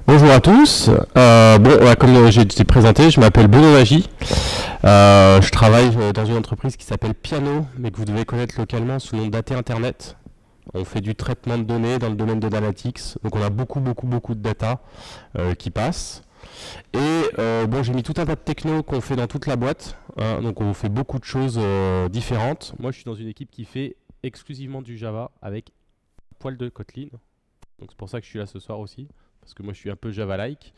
Bonjour à tous. Comme j'ai été présenté, je m'appelle Benoît Magie. Je travaille dans une entreprise qui s'appelle Piano, mais que vous devez connaître localement sous le nom d'AT Internet. On fait du traitement de données dans le domaine de l'analytics, donc on a beaucoup de data qui passe. Et j'ai mis tout un tas de technos qu'on fait dans toute la boîte, hein, donc on fait beaucoup de choses différentes. Moi, je suis dans une équipe qui fait exclusivement du Java avec un poil de Kotlin, donc c'est pour ça que je suis là ce soir aussi, parce que moi je suis un peu Java-like.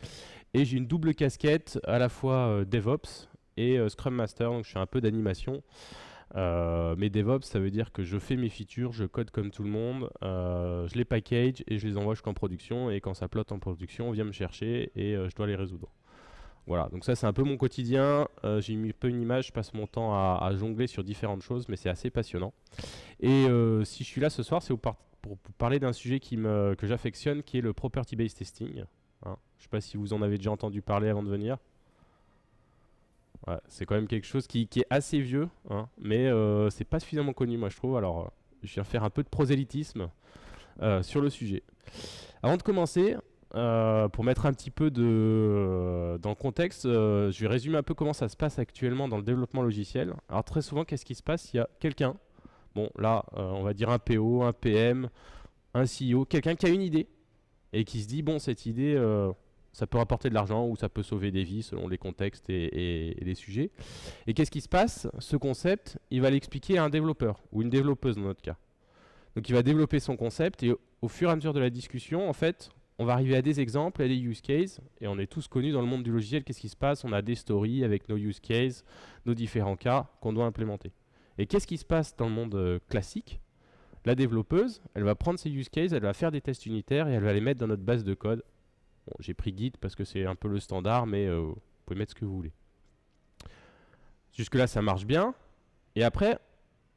Et j'ai une double casquette, à la fois DevOps et Scrum Master, donc je fais un peu d'animation. Mais DevOps, ça veut dire que je fais mes features, je code comme tout le monde, je les package et je les envoie jusqu'en production. Et quand ça plotte en production, on vient me chercher et je dois les résoudre. Voilà, donc ça c'est un peu mon quotidien. J'ai mis un peu une image, je passe mon temps à jongler sur différentes choses, mais c'est assez passionnant. Et si je suis là ce soir, c'est pour parler d'un sujet que j'affectionne, qui est le Property-Based Testing. Hein. Je ne sais pas si vous en avez déjà entendu parler avant de venir. Ouais, c'est quand même quelque chose qui est assez vieux, hein, mais c'est pas suffisamment connu, moi je trouve. Alors, je viens faire un peu de prosélytisme sur le sujet. Avant de commencer, pour mettre un petit peu dans le contexte, je vais résumer un peu comment ça se passe actuellement dans le développement logiciel. Alors très souvent, qu'est-ce qui se passe? Il y a quelqu'un, bon là, on va dire un PO, un PM, un CEO, quelqu'un qui a une idée et qui se dit, bon, cette idée... ça peut rapporter de l'argent ou ça peut sauver des vies selon les contextes et les sujets. Et qu'est-ce qui se passe? Ce concept, il va l'expliquer à un développeur ou une développeuse dans notre cas. Donc il va développer son concept et au fur et à mesure de la discussion, en fait, on va arriver à des exemples, à des use cases. Et on est tous connus dans le monde du logiciel. Qu'est-ce qui se passe? On a des stories avec nos use cases, nos différents cas qu'on doit implémenter. Et qu'est-ce qui se passe dans le monde classique? La développeuse, elle va prendre ces use cases, elle va faire des tests unitaires et elle va les mettre dans notre base de code. Bon, j'ai pris Git parce que c'est un peu le standard, mais vous pouvez mettre ce que vous voulez. Jusque-là, ça marche bien. Et après,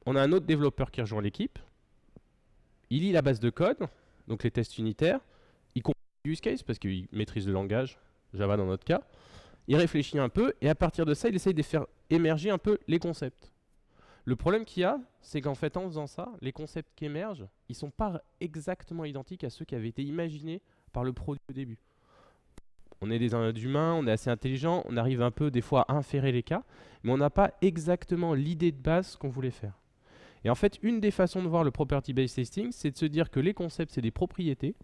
on a un autre développeur qui rejoint l'équipe. Il lit la base de code, donc les tests unitaires. Il comprend le use case parce qu'il maîtrise le langage, Java dans notre cas. Il réfléchit un peu et à partir de ça, il essaye de faire émerger un peu les concepts. Le problème qu'il y a, c'est qu'en fait, en faisant ça, les concepts qui émergent, ils ne sont pas exactement identiques à ceux qui avaient été imaginés par le produit au début. On est des humains, on est assez intelligent, on arrive un peu des fois à inférer les cas, mais on n'a pas exactement l'idée de base qu'on voulait faire. Et en fait, une des façons de voir le property-based testing, c'est de se dire que les concepts, c'est des propriétés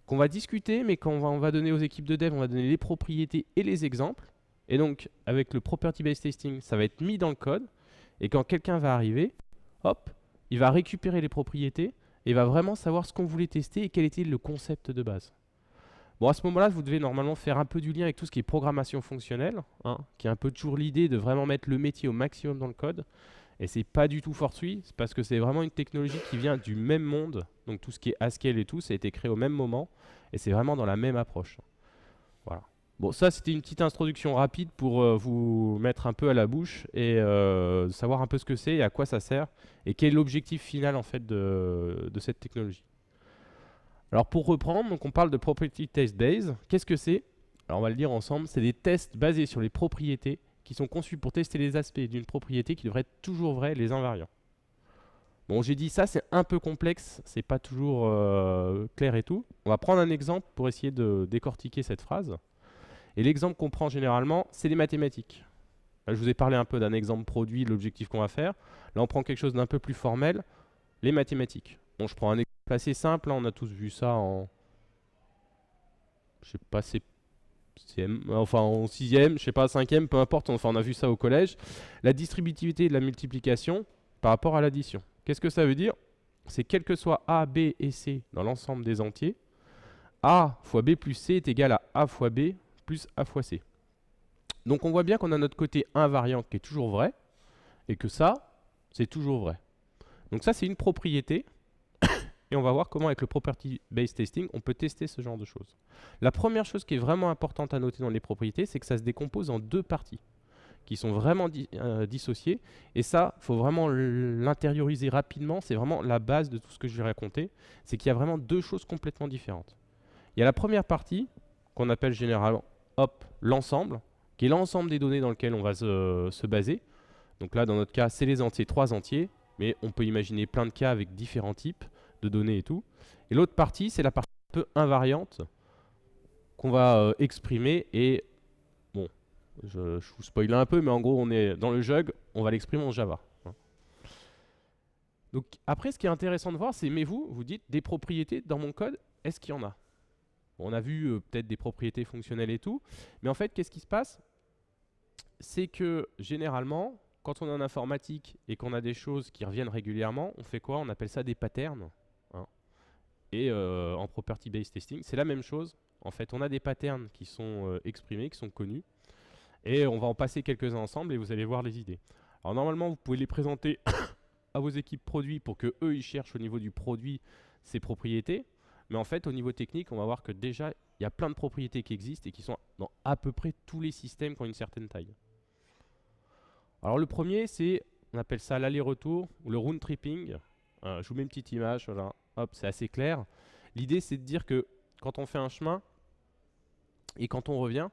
qu'on va discuter, mais quand on va donner aux équipes de dev, on va donner les propriétés et les exemples. Et donc, avec le property-based testing, ça va être mis dans le code. Et quand quelqu'un va arriver, hop, il va récupérer les propriétés et va vraiment savoir ce qu'on voulait tester et quel était le concept de base. Bon, à ce moment-là, vous devez normalement faire un peu du lien avec tout ce qui est programmation fonctionnelle, hein, qui est un peu toujours l'idée de vraiment mettre le métier au maximum dans le code. Et c'est pas du tout fortuit, c'est parce que c'est vraiment une technologie qui vient du même monde. Donc tout ce qui est Haskell et tout, ça a été créé au même moment. Et c'est vraiment dans la même approche. Voilà. Bon, ça, c'était une petite introduction rapide pour vous mettre un peu à la bouche et savoir un peu ce que c'est et à quoi ça sert. Et quel est l'objectif final, en fait, de cette technologie. Alors pour reprendre, donc on parle de Property Test Base. Qu'est-ce que c'est? Alors on va le dire ensemble, c'est des tests basés sur les propriétés qui sont conçus pour tester les aspects d'une propriété qui devraient être toujours vrais, les invariants. Bon, j'ai dit ça, c'est un peu complexe, c'est pas toujours clair et tout. On va prendre un exemple pour essayer de décortiquer cette phrase. Et l'exemple qu'on prend généralement, c'est les mathématiques. Là, je vous ai parlé un peu d'un exemple produit, de l'objectif qu'on va faire. Là, on prend quelque chose d'un peu plus formel, les mathématiques. Bon, je prends un exemple assez simple, hein, on a tous vu ça en, je sais pas, enfin en 6e, je sais pas, 5e, peu importe, enfin on a vu ça au collège. La distributivité de la multiplication par rapport à l'addition. Qu'est-ce que ça veut dire? C'est quel que soit A, B et C dans l'ensemble des entiers, A fois B plus C est égal à A fois B plus A fois C. Donc on voit bien qu'on a notre côté invariant qui est toujours vrai, et que ça, c'est toujours vrai. Donc ça, c'est une propriété. Et on va voir comment, avec le property-based testing, on peut tester ce genre de choses. La première chose qui est vraiment importante à noter dans les propriétés, c'est que ça se décompose en deux parties qui sont vraiment dissociées. Et ça, il faut vraiment l'intérioriser rapidement. C'est vraiment la base de tout ce que je vais raconter. C'est qu'il y a vraiment deux choses complètement différentes. Il y a la première partie, qu'on appelle généralement l'ensemble, qui est l'ensemble des données dans lesquelles on va se baser. Donc là, dans notre cas, c'est les entiers, 3 entiers. Mais on peut imaginer plein de cas avec différents types de données et tout. Et l'autre partie, c'est la partie peu invariante qu'on va exprimer et bon, je vous spoil un peu, mais en gros on est dans le jug, on va l'exprimer en Java. Donc après, ce qui est intéressant de voir, c'est mais vous dites des propriétés dans mon code, est-ce qu'il y en a? On a vu peut-être des propriétés fonctionnelles et tout, mais en fait, qu'est-ce qui se passe? C'est que généralement, quand on est en informatique et qu'on a des choses qui reviennent régulièrement, on fait quoi? On appelle ça des patterns. Hein. Et en property-based testing, c'est la même chose. En fait, on a des patterns qui sont exprimés, qui sont connus, et on va en passer quelques-uns ensemble et vous allez voir les idées. Alors normalement, vous pouvez les présenter à vos équipes produits pour que eux ils cherchent au niveau du produit ces propriétés. Mais en fait, au niveau technique, on va voir que déjà, il y a plein de propriétés qui existent et qui sont dans à peu près tous les systèmes qui ont une certaine taille. Alors le premier, c'est, on appelle ça l'aller-retour ou le round tripping. Je vous mets une petite image, voilà. Hop, c'est assez clair. L'idée, c'est de dire que quand on fait un chemin et quand on revient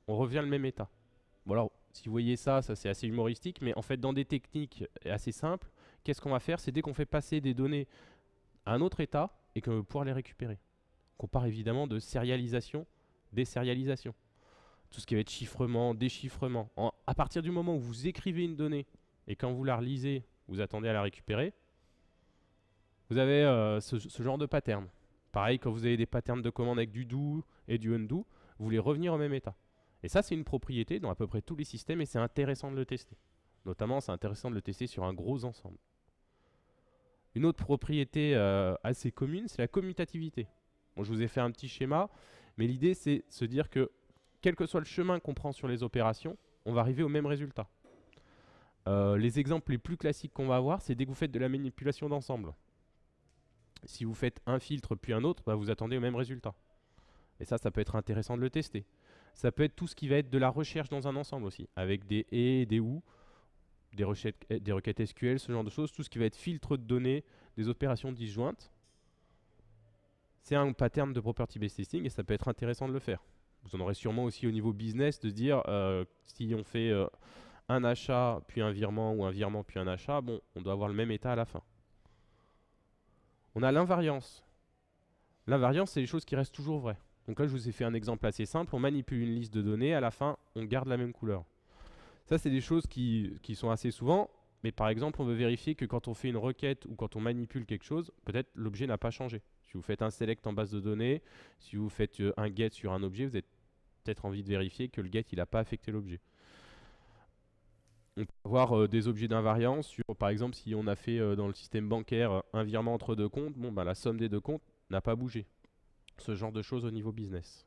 le même état. Bon alors, si vous voyez ça, ça c'est assez humoristique, mais en fait, dans des techniques assez simples, qu'est-ce qu'on va faire? C'est dès qu'on fait passer des données à un autre état et qu'on veut pouvoir les récupérer. On parle évidemment de sérialisation, désérialisation. Tout ce qui va être chiffrement, déchiffrement. À partir du moment où vous écrivez une donnée et quand vous la relisez, vous attendez à la récupérer, vous avez ce genre de pattern. Pareil, quand vous avez des patterns de commande avec du do et du undo, vous voulez revenir au même état. Et ça, c'est une propriété dans à peu près tous les systèmes et c'est intéressant de le tester. Notamment, c'est intéressant de le tester sur un gros ensemble. Une autre propriété assez commune, c'est la commutativité. Bon, je vous ai fait un petit schéma, mais l'idée, c'est de se dire que quel que soit le chemin qu'on prend sur les opérations, on va arriver au même résultat. Les exemples les plus classiques qu'on va avoir, c'est dès que vous faites de la manipulation d'ensemble. Si vous faites un filtre puis un autre, bah, vous attendez au même résultat. Et ça peut être intéressant de le tester. Ça peut être tout ce qui va être de la recherche dans un ensemble aussi, avec des et, des ou, des requêtes SQL, ce genre de choses, tout ce qui va être filtre de données, des opérations disjointes. C'est un pattern de property-based testing et ça peut être intéressant de le faire. Vous en aurez sûrement aussi au niveau business de se dire si on fait un achat puis un virement ou un virement puis un achat, bon, on doit avoir le même état à la fin. On a l'invariance. L'invariance, c'est les choses qui restent toujours vraies. Donc là, je vous ai fait un exemple assez simple. On manipule une liste de données, à la fin, on garde la même couleur. Ça, c'est des choses qui sont assez souvent. Mais par exemple, on veut vérifier que quand on fait une requête ou quand on manipule quelque chose, peut-être l'objet n'a pas changé. Si vous faites un select en base de données, si vous faites un get sur un objet, vous avez peut-être envie de vérifier que le get il n'a pas affecté l'objet. On peut avoir des objets d'invariance sur, par exemple, si on a fait dans le système bancaire un virement entre deux comptes, bon, bah, la somme des deux comptes n'a pas bougé. Ce genre de choses au niveau business.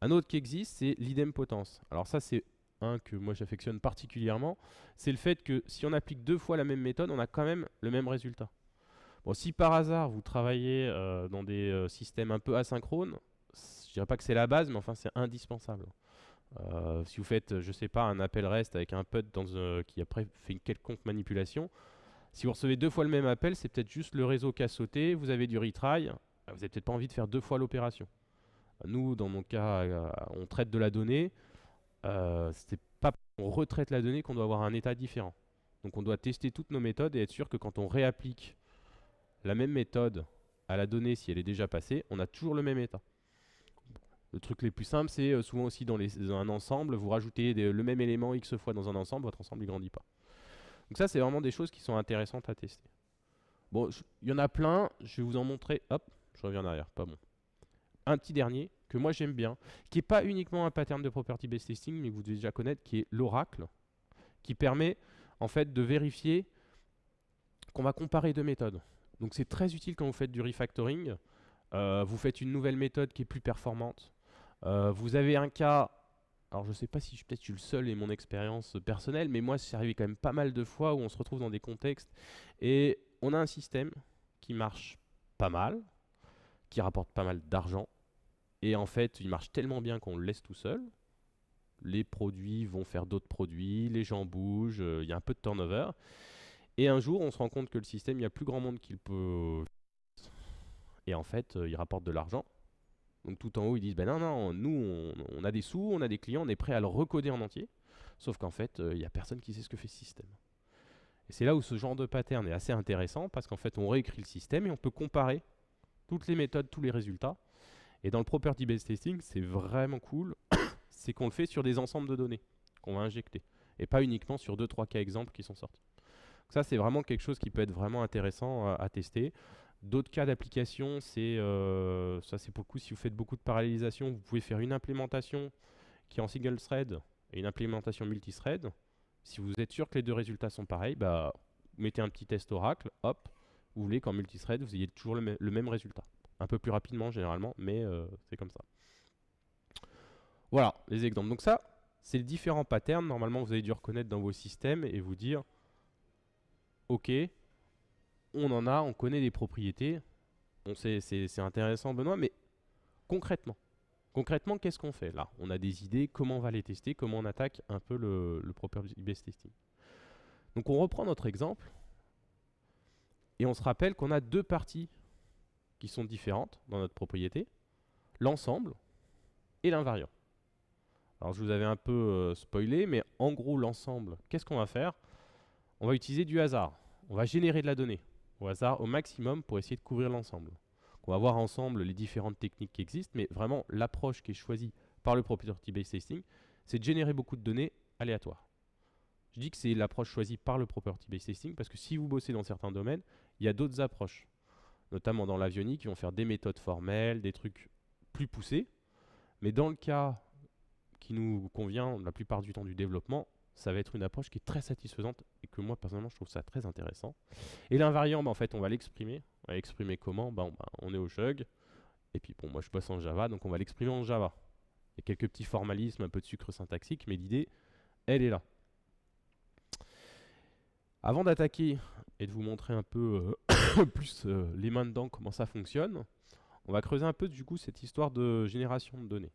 Un autre qui existe, c'est l'idempotence. Alors ça, c'est un que moi j'affectionne particulièrement. C'est le fait que si on applique deux fois la même méthode, on a quand même le même résultat. Bon, si par hasard vous travaillez dans des systèmes un peu asynchrones, je dirais pas que c'est la base, mais enfin c'est indispensable. Si vous faites, je sais pas, un appel REST avec un PUD qui après fait une quelconque manipulation, si vous recevez deux fois le même appel, c'est peut-être juste le réseau qui a sauté, vous avez du retry, vous n'avez peut-être pas envie de faire deux fois l'opération. Nous, dans mon cas, on traite de la donnée, c'est pas parce qu'on retraite la donnée qu'on doit avoir un état différent. Donc on doit tester toutes nos méthodes et être sûr que quand on réapplique la même méthode à la donnée, si elle est déjà passée, on a toujours le même état. Le truc les plus simple, c'est souvent aussi dans un ensemble, vous rajoutez le même élément X fois dans un ensemble, votre ensemble ne grandit pas. Donc ça, c'est vraiment des choses qui sont intéressantes à tester. Bon, il y en a plein, je vais vous en montrer. Hop, je reviens en arrière, pas bon. Un petit dernier, que moi j'aime bien, qui n'est pas uniquement un pattern de property-based testing, mais que vous devez déjà connaître, qui est l'oracle, qui permet en fait de vérifier qu'on va comparer deux méthodes. Donc c'est très utile quand vous faites du refactoring. Vous faites une nouvelle méthode qui est plus performante. Vous avez un cas, alors je ne sais pas si peut-être je suis le seul et mon expérience personnelle, mais moi c'est arrivé quand même pas mal de fois où on se retrouve dans des contextes et on a un système qui marche pas mal, qui rapporte pas mal d'argent, et en fait il marche tellement bien qu'on le laisse tout seul. Les produits vont faire d'autres produits, les gens bougent, il y a un peu de turnover. Et un jour, on se rend compte que le système, il y a plus grand monde qui le peut. Et en fait, il rapporte de l'argent. Donc tout en haut, ils disent, ben non, non, nous, on a des sous, on a des clients, on est prêt à le recoder en entier. Sauf qu'en fait, il n'y a personne qui sait ce que fait ce système. Et c'est là où ce genre de pattern est assez intéressant, parce qu'en fait, on réécrit le système et on peut comparer toutes les méthodes, tous les résultats. Et dans le Property Based Testing, c'est vraiment cool, c'est qu'on le fait sur des ensembles de données qu'on va injecter, et pas uniquement sur 2-3 cas exemples qui sont sortis. Donc ça, c'est vraiment quelque chose qui peut être vraiment intéressant à tester. D'autres cas d'application, ça c'est beaucoup, si vous faites beaucoup de parallélisation, vous pouvez faire une implémentation qui est en single thread et une implémentation multithread. Si vous êtes sûr que les deux résultats sont pareils, bah, vous mettez un petit test Oracle, hop, vous voulez qu'en multithread, vous ayez toujours le même résultat. Un peu plus rapidement généralement, mais c'est comme ça. Voilà les exemples. Donc ça, c'est les différents patterns. Normalement, vous avez dû reconnaître dans vos systèmes et vous dire, ok, on connaît les propriétés. Bon, c'est intéressant, Benoît, mais concrètement, qu'est-ce qu'on fait là? On a des idées, comment on va les tester, comment on attaque un peu le Property Based Testing. Donc on reprend notre exemple et on se rappelle qu'on a deux parties qui sont différentes dans notre propriété, l'ensemble et l'invariant. Alors je vous avais un peu spoilé, mais en gros l'ensemble, qu'est-ce qu'on va faire? On va utiliser du hasard. On va générer de la donnée au hasard au maximum pour essayer de couvrir l'ensemble. On va voir ensemble les différentes techniques qui existent, mais vraiment l'approche qui est choisie par le Property Based Testing, c'est de générer beaucoup de données aléatoires. Je dis que c'est l'approche choisie par le Property Based Testing parce que si vous bossez dans certains domaines, il y a d'autres approches, notamment dans l'avionique, qui vont faire des méthodes formelles, des trucs plus poussés. Mais dans le cas qui nous convient la plupart du temps du développement, ça va être une approche qui est très satisfaisante et que moi personnellement je trouve ça très intéressant. Et l'invariant, en fait on va l'exprimer. On va l'exprimer comment? On est au Shug. Et puis bon, moi je bosse en Java, donc on va l'exprimer en Java. Il y a quelques petits formalismes, un peu de sucre syntaxique, mais l'idée, elle est là. Avant d'attaquer et de vous montrer un peu plus les mains dedans comment ça fonctionne, on va creuser un peu du coup cette histoire de génération de données.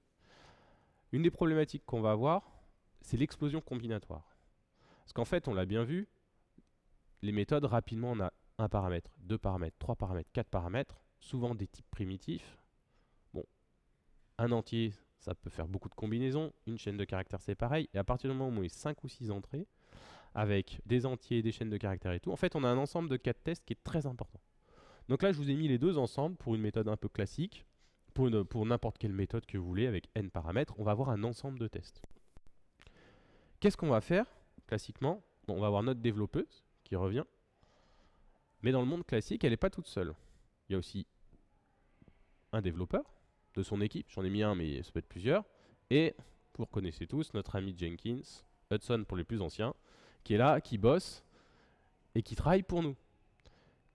Une des problématiques qu'on va avoir, c'est l'explosion combinatoire. Parce qu'en fait, on l'a bien vu, les méthodes, rapidement, on a un paramètre, 2 paramètres, 3 paramètres, 4 paramètres, souvent des types primitifs. Bon, un entier, ça peut faire beaucoup de combinaisons, une chaîne de caractères, c'est pareil, et à partir du moment où on a 5 ou 6 entrées, avec des entiers, des chaînes de caractères et tout, en fait, on a un ensemble de cas de tests qui est très important. Donc là, je vous ai mis les deux ensemble pour une méthode un peu classique. Pour n'importe quelle méthode que vous voulez, avec n paramètres, on va avoir un ensemble de tests. Qu'est-ce qu'on va faire, classiquement? Bon, on va avoir notre développeuse qui revient. Mais dans le monde classique, elle n'est pas toute seule. Il y a aussi un développeur de son équipe. J'en ai mis un, mais ça peut être plusieurs. Et, vous connaissez tous, notre ami Jenkins, Hudson pour les plus anciens, qui est là, qui bosse et qui travaille pour nous.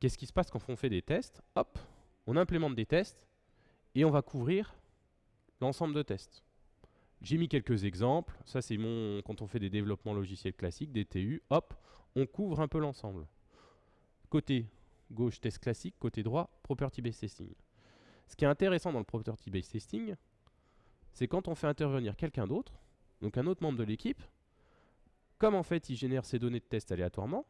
Qu'est-ce qui se passe quand on fait des tests? Hop, on implémente des tests et on va couvrir l'ensemble de tests. J'ai mis quelques exemples. Ça, c'est quand on fait des développements logiciels classiques, des TU, hop, on couvre un peu l'ensemble. Côté gauche, test classique. Côté droit, Property Based Testing. Ce qui est intéressant dans le Property Based Testing, c'est quand on fait intervenir quelqu'un d'autre, donc un autre membre de l'équipe, comme en fait il génère ces données de test aléatoirement,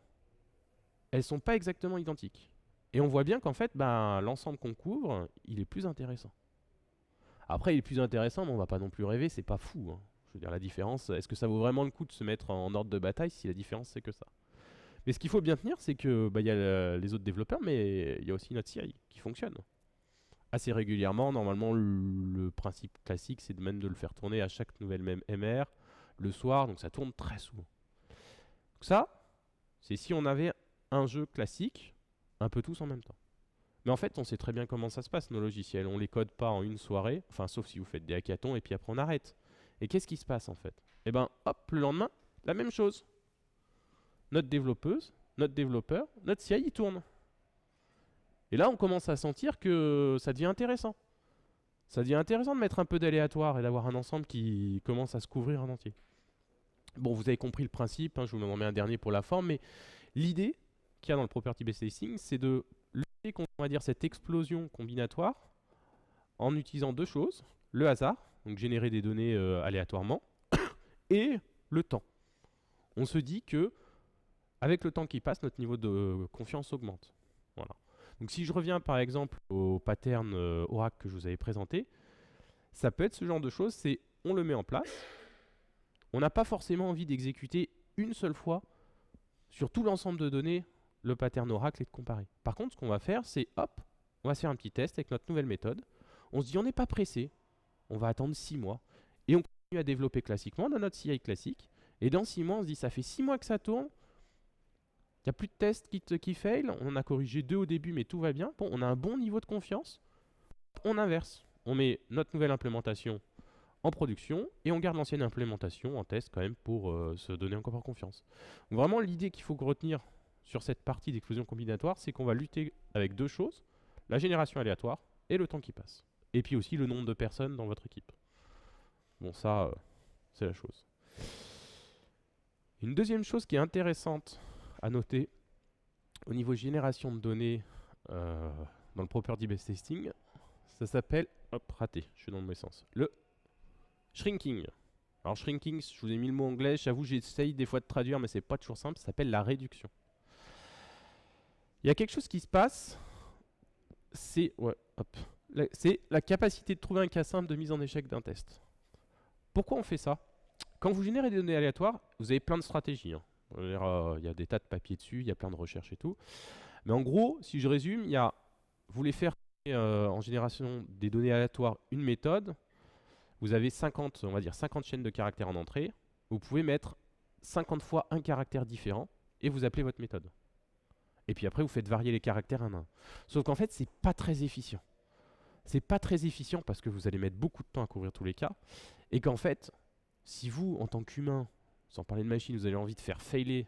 elles ne sont pas exactement identiques. Et on voit bien qu'en fait, l'ensemble qu'on couvre, il est plus intéressant. Après, il est plus intéressant, mais on va pas non plus rêver, c'est pas fou. Hein. Je veux dire, la différence, est-ce que ça vaut vraiment le coup de se mettre en ordre de bataille si la différence c'est que ça? Mais ce qu'il faut bien tenir, c'est que y a les autres développeurs, mais il y a aussi notre CI qui fonctionne assez régulièrement. Normalement, le principe classique, c'est même de le faire tourner à chaque nouvelle MR le soir, donc ça tourne très souvent. Donc ça, c'est si on avait un jeu classique, un peu tous en même temps. Mais en fait, on sait très bien comment ça se passe, nos logiciels. On les code pas en une soirée, enfin, sauf si vous faites des hackathons, et puis après on arrête. Et qu'est-ce qui se passe en fait? Eh ben, hop, le lendemain, la même chose. Notre développeuse, notre développeur, notre CI, il tourne. Et là, on commence à sentir que ça devient intéressant. Ça devient intéressant de mettre un peu d'aléatoire et d'avoir un ensemble qui commence à se couvrir en entier. Bon, vous avez compris le principe, hein, je vous en mets un dernier pour la forme, mais l'idée qu'il y a dans le Property Based Testing, c'est de lutter contre, on va dire, cette explosion combinatoire en utilisant deux choses, le hasard, donc générer des données aléatoirement, et le temps. On se dit que avec le temps qui passe, notre niveau de confiance augmente. Voilà. Donc si je reviens par exemple au pattern Oracle que je vous avais présenté, ça peut être ce genre de choses, c'est on le met en place, on n'a pas forcément envie d'exécuter une seule fois sur tout l'ensemble de données le pattern Oracle et de comparer. Par contre, ce qu'on va faire, c'est hop, on va se faire un petit test avec notre nouvelle méthode. On se dit, on n'est pas pressé, on va attendre 6 mois. Et on continue à développer classiquement dans notre CI classique. Et dans 6 mois, on se dit, ça fait 6 mois que ça tourne. Il n'y a plus de tests qui fail. On en a corrigé 2 au début, mais tout va bien. Bon, on a un bon niveau de confiance. On inverse. On met notre nouvelle implémentation en production et on garde l'ancienne implémentation en test quand même pour se donner encore confiance. Donc vraiment, l'idée qu'il faut retenir sur cette partie d'explosion combinatoire, c'est qu'on va lutter avec 2 choses, la génération aléatoire et le temps qui passe. Et puis aussi le nombre de personnes dans votre équipe. Bon, ça, c'est la chose. Une deuxième chose qui est intéressante à noter au niveau génération de données dans le property-based testing, ça s'appelle, hop, raté, je suis dans le mauvais sens, le shrinking. Alors shrinking, je vous ai mis le mot anglais, j'avoue j'essaye des fois de traduire mais c'est pas toujours simple, ça s'appelle la réduction. Il y a quelque chose qui se passe, c'est la capacité de trouver un cas simple de mise en échec d'un test. Pourquoi on fait ça? Quand vous générez des données aléatoires, vous avez plein de stratégies. Hein. Il y a des tas de papiers dessus, il y a plein de recherches et tout. Mais en gros, si je résume, vous voulez faire en génération des données aléatoires une méthode, vous avez 50, on va dire 50 chaînes de caractères en entrée, vous pouvez mettre 50 fois un caractère différent et vous appelez votre méthode. Et puis après, vous faites varier les caractères un à un. Sauf qu'en fait, c'est pas très efficient. C'est pas très efficient parce que vous allez mettre beaucoup de temps à couvrir tous les cas. Et qu'en fait, si vous, en tant qu'humain, sans parler de machine, vous avez envie de faire failer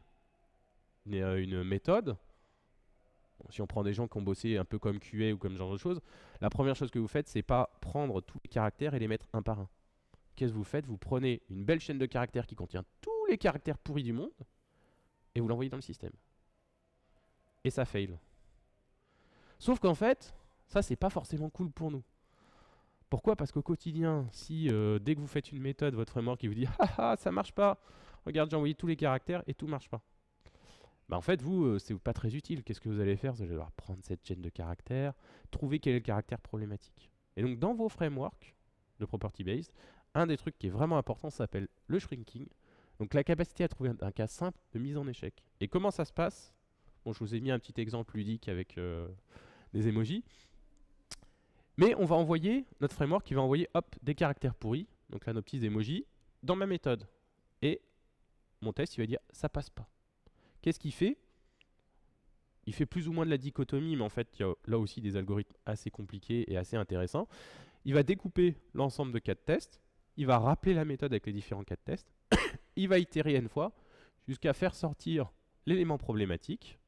une méthode, si on prend des gens qui ont bossé un peu comme QA ou comme ce genre de choses, la première chose que vous faites, c'est pas prendre tous les caractères et les mettre un par un. Qu'est-ce que vous faites? Vous prenez une belle chaîne de caractères qui contient tous les caractères pourris du monde et vous l'envoyez dans le système. Et ça fail. Sauf qu'en fait, ça c'est pas forcément cool pour nous. Pourquoi? Parce qu'au quotidien, si dès que vous faites une méthode, votre framework il vous dit « Ah ah, ça marche pas, regarde j'ai envoyé tous les caractères et tout marche pas ». Bah en fait, vous, c'est pas très utile. Qu'est-ce que vous allez faire? Vous allez devoir prendre cette chaîne de caractères, trouver quel est le caractère problématique. Et donc dans vos frameworks de property-based, un des trucs qui est vraiment important s'appelle le shrinking. Donc la capacité à trouver un cas simple de mise en échec. Et comment ça se passe? Bon, je vous ai mis un petit exemple ludique avec des emojis. Mais on va envoyer, notre framework qui va envoyer hop, des caractères pourris, donc là nos petits emojis, dans ma méthode. Et mon test, il va dire ça passe pas. Qu'est-ce qu'il fait? Il fait plus ou moins de la dichotomie, mais en fait, il y a là aussi des algorithmes assez compliqués et assez intéressants. Il va découper l'ensemble de cas de test, il va rappeler la méthode avec les différents cas de test, il va itérer n fois jusqu'à faire sortir l'élément problématique.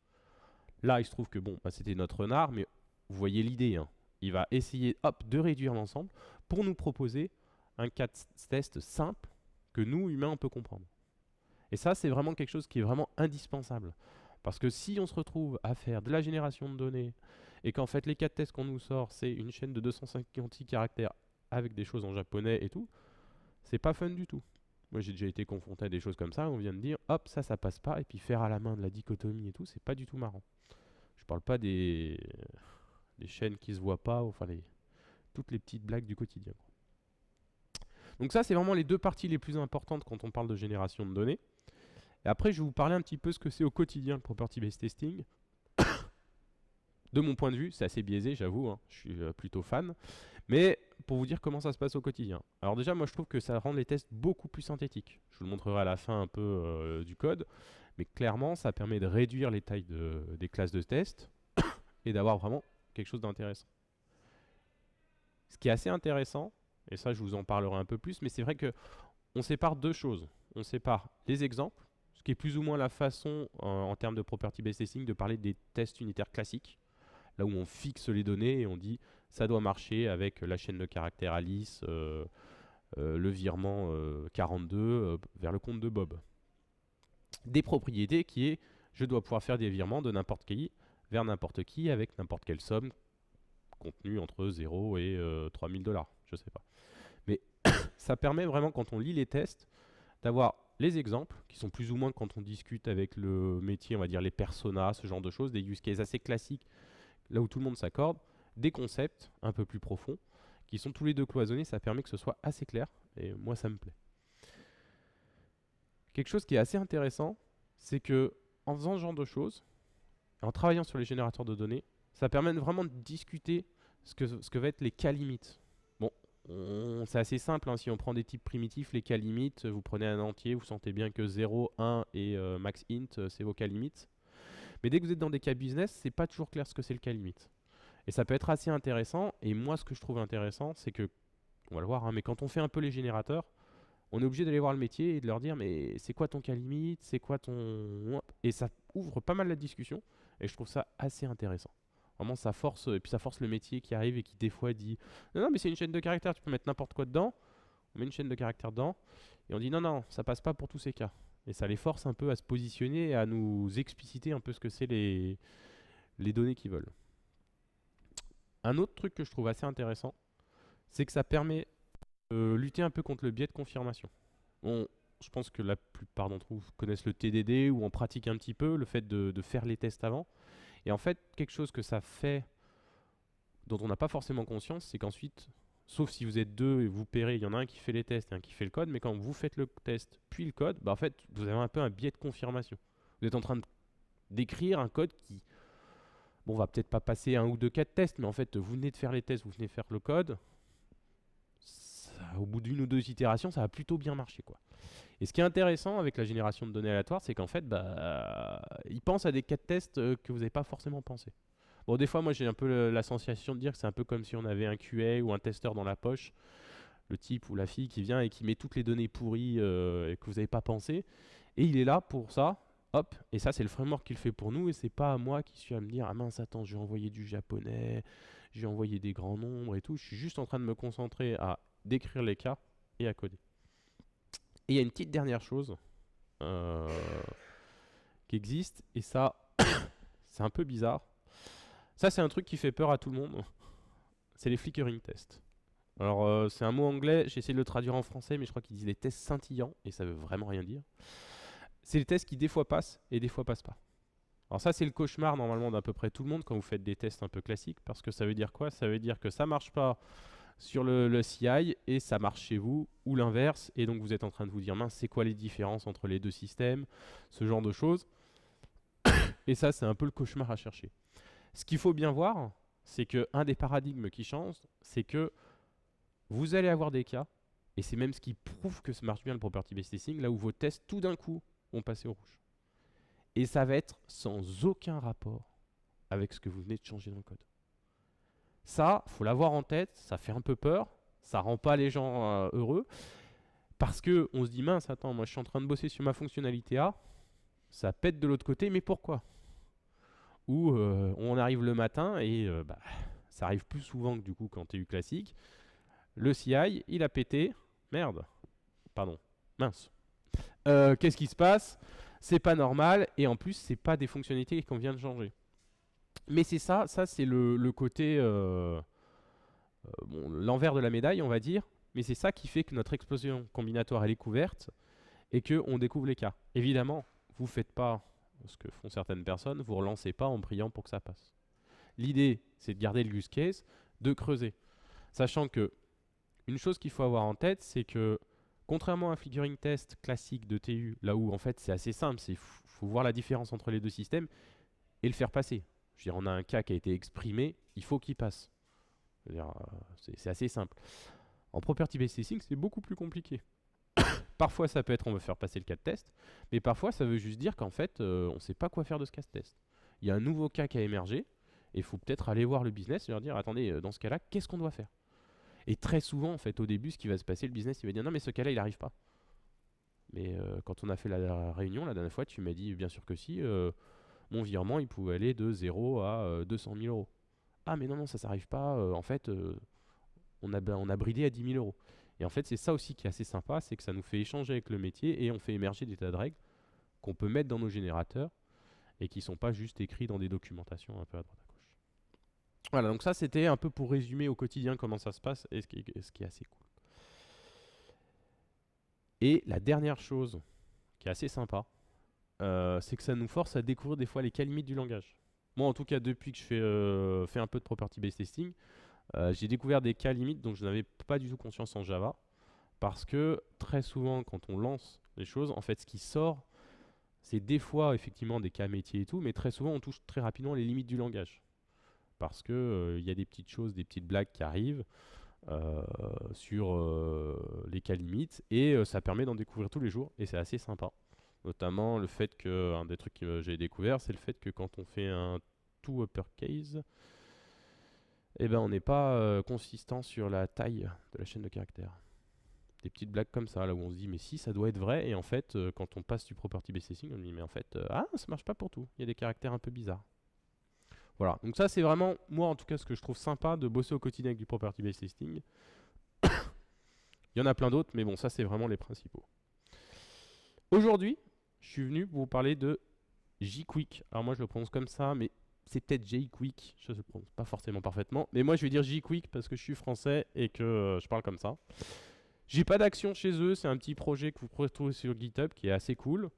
Là, il se trouve que bon, bah, c'était notre renard, mais vous voyez l'idée. Hein. Il va essayer hop, de réduire l'ensemble pour nous proposer un cas de test simple que nous, humains, on peut comprendre. Et ça, c'est vraiment quelque chose qui est vraiment indispensable. Parce que si on se retrouve à faire de la génération de données et qu'en fait les cas de test qu'on nous sort, c'est une chaîne de 256 caractères avec des choses en japonais et tout, c'est pas fun du tout. Moi, j'ai déjà été confronté à des choses comme ça, on vient de dire, hop, ça passe pas, et puis faire à la main de la dichotomie et tout, c'est pas du tout marrant. Je parle pas des chaînes qui se voient pas, enfin toutes les petites blagues du quotidien. Donc ça, c'est vraiment les deux parties les plus importantes quand on parle de génération de données. Et après, je vais vous parler un petit peu ce que c'est au quotidien le property-based testing. De mon point de vue, c'est assez biaisé, j'avoue, hein, je suis plutôt fan. Mais pour vous dire comment ça se passe au quotidien. Alors déjà, moi je trouve que ça rend les tests beaucoup plus synthétiques. Je vous le montrerai à la fin un peu du code. Mais clairement, ça permet de réduire les tailles des classes de test et d'avoir vraiment quelque chose d'intéressant. Ce qui est assez intéressant, et ça je vous en parlerai un peu plus, mais c'est vrai qu'on sépare deux choses. On sépare les exemples, ce qui est plus ou moins la façon, en termes de property-based testing, de parler des tests unitaires classiques. Là où on fixe les données et on dit ça doit marcher avec la chaîne de caractères Alice, le virement 42 vers le compte de Bob. Des propriétés qui est je dois pouvoir faire des virements de n'importe qui vers n'importe qui avec n'importe quelle somme contenue entre 0 et 3000 $, je sais pas. Mais ça permet vraiment quand on lit les tests d'avoir les exemples qui sont plus ou moins quand on discute avec le métier, on va dire les personas, ce genre de choses, des use cases assez classiques là où tout le monde s'accorde, des concepts un peu plus profonds, qui sont tous les deux cloisonnés, ça permet que ce soit assez clair, et moi ça me plaît. Quelque chose qui est assez intéressant, c'est que en faisant ce genre de choses, en travaillant sur les générateurs de données, Ça permet vraiment de discuter ce que va être les cas limites. Bon, c'est assez simple, hein, si on prend des types primitifs, les cas limites, vous prenez un entier, vous sentez bien que 0, 1 et max int, c'est vos cas limites. Mais dès que vous êtes dans des cas business, c'est pas toujours clair ce que c'est le cas limite. Et ça peut être assez intéressant, et moi ce que je trouve intéressant, c'est que, on va le voir, hein, mais quand on fait un peu les générateurs, on est obligé d'aller voir le métier et de leur dire mais c'est quoi ton cas limite, c'est quoi ton... Et ça ouvre pas mal la discussion, et je trouve ça assez intéressant. Vraiment, ça force, et puis ça force le métier qui arrive et qui des fois dit non, non, mais c'est une chaîne de caractères, tu peux mettre n'importe quoi dedans. On met une chaîne de caractères dedans et on dit non, non, ça passe pas pour tous ces cas. Et ça les force un peu à se positionner et à nous expliciter un peu ce que c'est les données qu'ils veulent. Un autre truc que je trouve assez intéressant, c'est que ça permet de lutter un peu contre le biais de confirmation. Bon, je pense que la plupart d'entre vous connaissent le TDD ou en pratiquent un petit peu, le fait de faire les tests avant. Et en fait, quelque chose que ça fait, dont on n'a pas forcément conscience, c'est qu'ensuite, sauf si vous êtes deux et vous pairez, il y en a un qui fait les tests et un qui fait le code, mais quand vous faites le test puis le code, bah en fait, vous avez un peu un biais de confirmation. Vous êtes en train d'écrire un code qui, bon, va peut-être pas passer un ou deux cas de tests, mais en fait, vous venez de faire les tests, vous venez de faire le code. Au bout d'une ou deux itérations, ça va plutôt bien marcher, quoi. Et ce qui est intéressant avec la génération de données aléatoires, c'est qu'en fait, il pense à des cas de test que vous n'avez pas forcément pensé. Bon, des fois, moi, j'ai un peu la sensation de dire que c'est un peu comme si on avait un QA ou un testeur dans la poche, le type ou la fille qui vient et qui met toutes les données pourries et que vous n'avez pas pensé. Et il est là pour ça, hop, et ça, c'est le framework qui le fait pour nous, et c'est pas moi qui suis à me dire, ah mince, attends, je vais envoyer du japonais, je vais envoyer des grands nombres et tout. Je suis juste en train de me concentrer à décrire les cas et à coder. Et il y a une petite dernière chose qui existe, et ça, c'est un peu bizarre. Ça, c'est un truc qui fait peur à tout le monde. C'est les flickering tests. Alors, c'est un mot anglais, j'ai essayé de le traduire en français, mais je crois qu'ils disent les tests scintillants, et ça veut vraiment rien dire. C'est les tests qui des fois passent et des fois passent pas. Alors ça, c'est le cauchemar normalement d'à peu près tout le monde quand vous faites des tests un peu classiques, parce que ça veut dire quoi? Ça veut dire que ça marche pas sur le CI et ça marche chez vous, ou l'inverse, et donc vous êtes en train de vous dire mince, c'est quoi les différences entre les deux systèmes, ce genre de choses. Et ça, c'est un peu le cauchemar à chercher. Ce qu'il faut bien voir, c'est qu'un des paradigmes qui change, c'est que vous allez avoir des cas, et c'est même ce qui prouve que ça marche bien le property-based testing, là où vos tests tout d'un coup vont passer au rouge. Et ça va être sans aucun rapport avec ce que vous venez de changer dans le code. Ça, faut l'avoir en tête, ça fait un peu peur, ça rend pas les gens heureux, parce que on se dit mince, attends, moi je suis en train de bosser sur ma fonctionnalité A, ça pète de l'autre côté, mais pourquoi? Ou on arrive le matin et ça arrive plus souvent que du coup quand TU classique, le CI, il a pété, merde, pardon, mince. Qu'est-ce qui se passe? C'est pas normal, et en plus, c'est pas des fonctionnalités qu'on vient de changer. Mais c'est ça c'est le côté, bon, l'envers de la médaille, on va dire, mais c'est ça qui fait que notre explosion combinatoire, elle est couverte, et qu'on découvre les cas. Évidemment, vous faites pas ce que font certaines personnes, vous relancez pas en priant pour que ça passe. L'idée, c'est de garder le use case, de creuser. Sachant que, une chose qu'il faut avoir en tête, c'est que, contrairement à un flickering test classique de TU, là où en fait c'est assez simple, il faut voir la différence entre les deux systèmes et le faire passer. Je veux dire, on a un cas qui a été exprimé, il faut qu'il passe. C'est assez simple. En property-based testing, c'est beaucoup plus compliqué. Parfois, ça peut être on veut faire passer le cas de test, mais parfois, ça veut juste dire qu'en fait, on ne sait pas quoi faire de ce cas de test. Il y a un nouveau cas qui a émergé, et il faut peut-être aller voir le business et leur dire, attendez, dans ce cas-là, qu'est-ce qu'on doit faire? Et très souvent, en fait, au début, ce qui va se passer, le business, il va dire, non, mais ce cas-là, il n'arrive pas. Mais quand on a fait la réunion, la dernière fois, tu m'as dit, bien sûr que si, mon virement, il pouvait aller de 0 à 200 000 euros. Ah, mais non, non, ça s'arrive pas. En fait, on a bridé à 10 000 euros. Et en fait, c'est ça aussi qui est assez sympa, c'est que ça nous fait échanger avec le métier et on fait émerger des tas de règles qu'on peut mettre dans nos générateurs et qui ne sont pas juste écrits dans des documentations un peu à droite à gauche. Voilà, donc ça, c'était un peu pour résumer au quotidien comment ça se passe et ce qui est assez cool. Et la dernière chose qui est assez sympa, c'est que ça nous force à découvrir des fois les cas limites du langage. Moi, en tout cas, depuis que je fais un peu de property-based testing, j'ai découvert des cas limites dont je n'avais pas du tout conscience en Java. Parce que très souvent, quand on lance les choses, en fait, ce qui sort, c'est des fois effectivement des cas métiers et tout, mais très souvent, on touche très rapidement les limites du langage. parce que il y a des petites choses, des petites blagues qui arrivent sur les cas limites, et ça permet d'en découvrir tous les jours, et c'est assez sympa. Notamment le fait que, un des trucs que j'ai découvert, c'est le fait que quand on fait un to uppercase, eh ben on n'est pas consistant sur la taille de la chaîne de caractères. Des petites blagues comme ça, là où on se dit mais si, ça doit être vrai, et en fait quand on passe du property based testing, on dit mais en fait ah, ça marche pas pour tout, il y a des caractères un peu bizarres. Voilà, donc ça c'est vraiment, moi en tout cas, ce que je trouve sympa de bosser au quotidien avec du property based testing. Il y en a plein d'autres, mais bon, ça c'est vraiment les principaux. Aujourd'hui, je suis venu pour vous parler de Jquick. Alors moi je le prononce comme ça, mais c'est peut-être Jquick, je ne le prononce pas forcément parfaitement, mais moi je vais dire Jquick parce que je suis français et que je parle comme ça. J'ai pas d'action chez eux, c'est un petit projet que vous pourrez trouver sur GitHub qui est assez cool.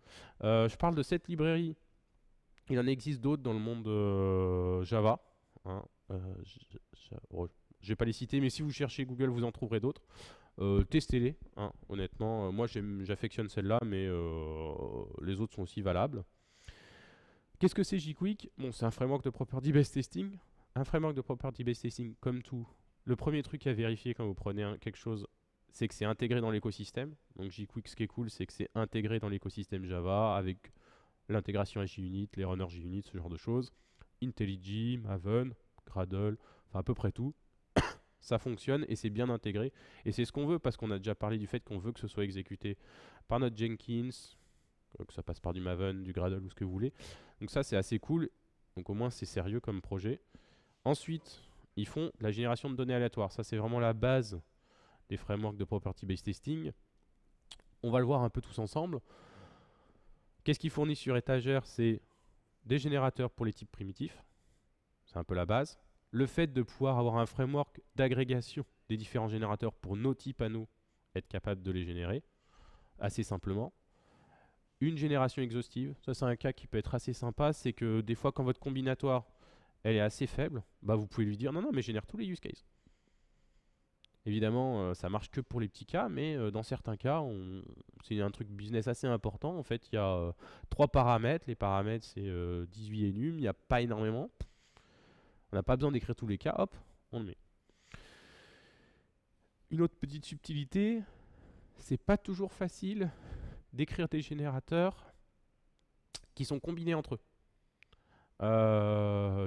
Je parle de cette librairie. Il en existe d'autres dans le monde Java. Hein. Je vais pas les citer, mais si vous cherchez Google, vous en trouverez d'autres. Testez-les, hein, honnêtement. Moi, j'affectionne celle-là, mais les autres sont aussi valables. Qu'est-ce que c'est Jquick? Bon, c'est un framework de property based testing. Un framework de property based testing, comme tout, le premier truc à vérifier quand vous prenez quelque chose, c'est que c'est intégré dans l'écosystème. Donc Jquick, ce qui est cool, c'est que c'est intégré dans l'écosystème Java avec l'intégration JUnit, les runners JUnit, ce genre de choses. IntelliJ, Maven, Gradle, enfin à peu près tout. Ça fonctionne et c'est bien intégré. Et c'est ce qu'on veut, parce qu'on a déjà parlé du fait qu'on veut que ce soit exécuté par notre Jenkins, que ça passe par du Maven, du Gradle ou ce que vous voulez. Donc ça, c'est assez cool. Donc au moins, c'est sérieux comme projet. Ensuite, ils font de la génération de données aléatoires. Ça, c'est vraiment la base des frameworks de property based testing. On va le voir un peu tous ensemble. Qu'est-ce qu'ils fournissent sur étagère? C'est des générateurs pour les types primitifs. C'est un peu la base. Le fait de pouvoir avoir un framework d'agrégation des différents générateurs pour nos types à nous, être capable de les générer assez simplement. Une génération exhaustive, ça c'est un cas qui peut être assez sympa, c'est que des fois quand votre combinatoire elle est assez faible, bah vous pouvez lui dire non mais génère tous les use cases. Évidemment ça marche que pour les petits cas, mais dans certains cas c'est un truc business assez important. En fait il y a 3 paramètres, les paramètres c'est 18 enum, il n'y a pas énormément. On n'a pas besoin d'écrire tous les cas, hop, on le met. Une autre petite subtilité, c'est pas toujours facile d'écrire des générateurs qui sont combinés entre eux.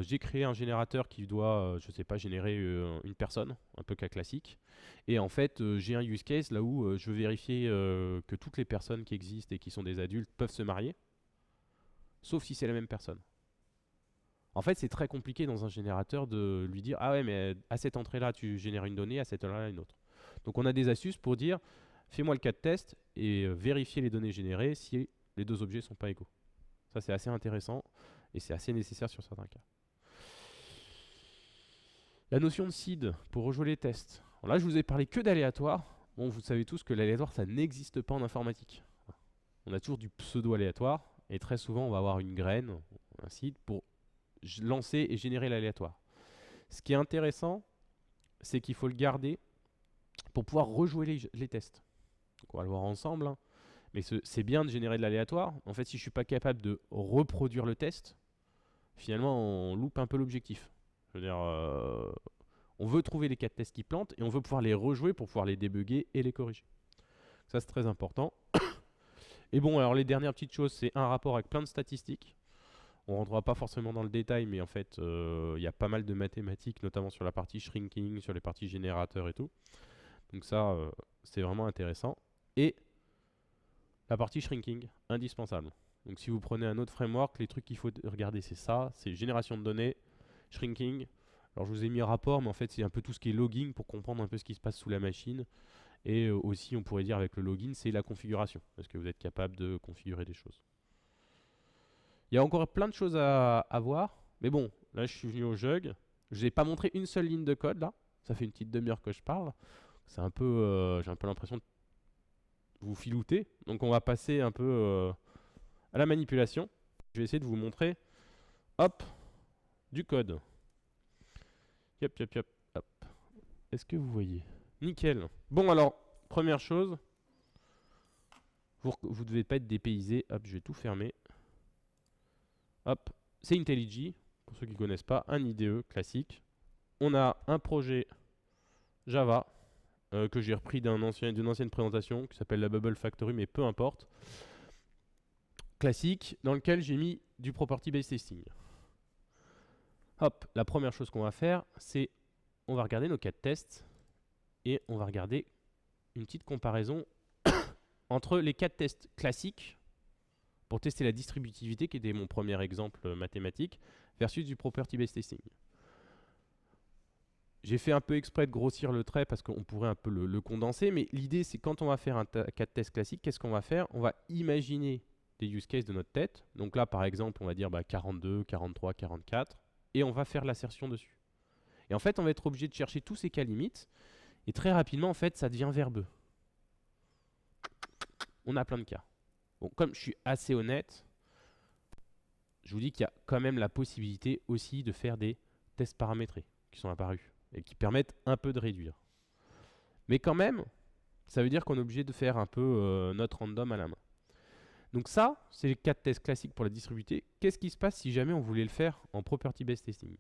J'ai créé un générateur qui doit, je sais pas, générer une personne, un peu cas classique. Et en fait, j'ai un use case là où je veux vérifier que toutes les personnes qui existent et qui sont des adultes peuvent se marier, sauf si c'est la même personne. En fait, c'est très compliqué dans un générateur de lui dire « Ah ouais, mais à cette entrée-là, tu génères une donnée, à cette entrée-là, une autre. » Donc on a des astuces pour dire « Fais-moi le cas de test et vérifier les données générées si les deux objets ne sont pas égaux. » Ça, c'est assez intéressant et c'est assez nécessaire sur certains cas. La notion de seed pour rejouer les tests. Alors là, je vous ai parlé que d'aléatoire. Bon, vous savez tous que l'aléatoire, ça n'existe pas en informatique. On a toujours du pseudo-aléatoire et très souvent, on va avoir une graine, un seed, pour lancer et générer l'aléatoire. Ce qui est intéressant, c'est qu'il faut le garder pour pouvoir rejouer les tests. Donc on va le voir ensemble, hein. Mais c'est bien de générer de l'aléatoire. En fait, si je ne suis pas capable de reproduire le test, finalement, on loupe un peu l'objectif. Je veux dire, on veut trouver les cas de tests qui plantent et on veut pouvoir les rejouer pour pouvoir les débugger et les corriger. Ça, c'est très important. Et bon, alors les dernières petites choses, c'est un rapport avec plein de statistiques. On ne rentrera pas forcément dans le détail, mais en fait, il y a pas mal de mathématiques, notamment sur la partie shrinking, sur les parties générateurs et tout. Donc ça, c'est vraiment intéressant. Et la partie shrinking, indispensable. Donc si vous prenez un autre framework, les trucs qu'il faut regarder, c'est ça. C'est génération de données, shrinking. Alors je vous ai mis un rapport, mais en fait, c'est un peu tout ce qui est logging pour comprendre un peu ce qui se passe sous la machine. Et aussi, on pourrait dire avec le login, c'est la configuration. Est-ce que vous êtes capable de configurer des choses? Il y a encore plein de choses à voir. Mais bon, là, je suis venu au jug. Je vous ai pas montré une seule ligne de code, là. Ça fait une petite demi-heure que je parle. C'est un peu, j'ai un peu l'impression de vous filouter. Donc, on va passer un peu à la manipulation. Je vais essayer de vous montrer, hop, du code. Yop, yop, yop, hop. Est-ce que vous voyez? Nickel. Bon, alors, première chose, vous ne devez pas être dépaysé. Hop, je vais tout fermer. Hop, c'est IntelliJ. pour ceux qui ne connaissent pas, un IDE classique. On a un projet Java que j'ai repris d'une ancienne présentation qui s'appelle la Bubble Factory, mais peu importe. Classique, dans lequel j'ai mis du Property Based Testing. Hop, la première chose qu'on va faire, c'est on va regarder nos cas de test et on va regarder une petite comparaison entre les cas de test classiques pour tester la distributivité, qui était mon premier exemple mathématique, versus du Property Based Testing. J'ai fait un peu exprès de grossir le trait parce qu'on pourrait un peu le condenser, mais l'idée c'est quand on va faire un cas de test classique, qu'est-ce qu'on va faire? On va imaginer des use cases de notre tête. Donc là par exemple on va dire 42, 43, 44 et on va faire l'assertion dessus. Et en fait on va être obligé de chercher tous ces cas limites et très rapidement en fait ça devient verbeux. On a plein de cas. Bon, comme je suis assez honnête, je vous dis qu'il y a quand même la possibilité aussi de faire des tests paramétrés qui sont apparus et qui permettent un peu de réduire. Mais quand même, ça veut dire qu'on est obligé de faire un peu notre random à la main. Donc ça, c'est les cas de test classiques pour la distributivité. Qu'est-ce qui se passe si jamais on voulait le faire en Property Based Testing?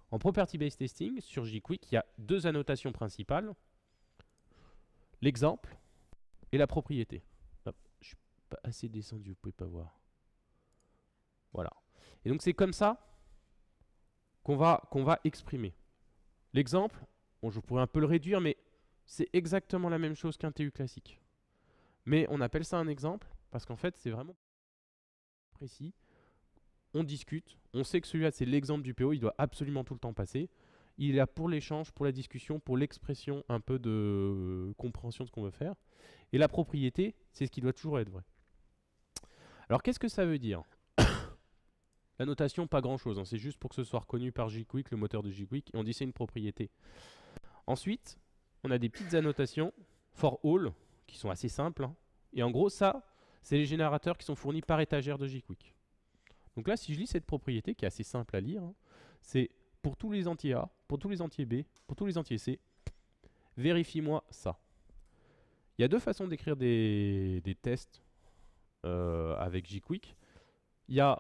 En Property Based Testing, sur JQuick, il y a deux annotations principales. L'exemple et la propriété. Hop, je suis pas assez descendu, vous pouvez pas voir. Voilà. Et donc c'est comme ça qu'on va exprimer. L'exemple, bon, je pourrais un peu le réduire, mais c'est exactement la même chose qu'un TU classique. Mais on appelle ça un exemple parce qu'en fait, c'est vraiment précis. On discute, on sait que celui-là, c'est l'exemple du PO, il doit absolument tout le temps passer. Il est là pour l'échange, pour la discussion, pour l'expression un peu de compréhension de ce qu'on veut faire. Et la propriété, c'est ce qui doit toujours être vrai. Alors, qu'est-ce que ça veut dire? La notation, pas grand-chose, hein, c'est juste pour que ce soit reconnu par JQuick, le moteur de JQuick, et on dit c'est une propriété. Ensuite, on a des petites annotations for all, qui sont assez simples. Hein, et en gros, ça, c'est les générateurs qui sont fournis par étagère de JQuick. Donc là, si je lis cette propriété, qui est assez simple à lire, hein, c'est pour tous les entiers A, pour tous les entiers B, pour tous les entiers C, vérifie-moi ça. Il y a deux façons d'écrire des tests avec JQuick. Il y a,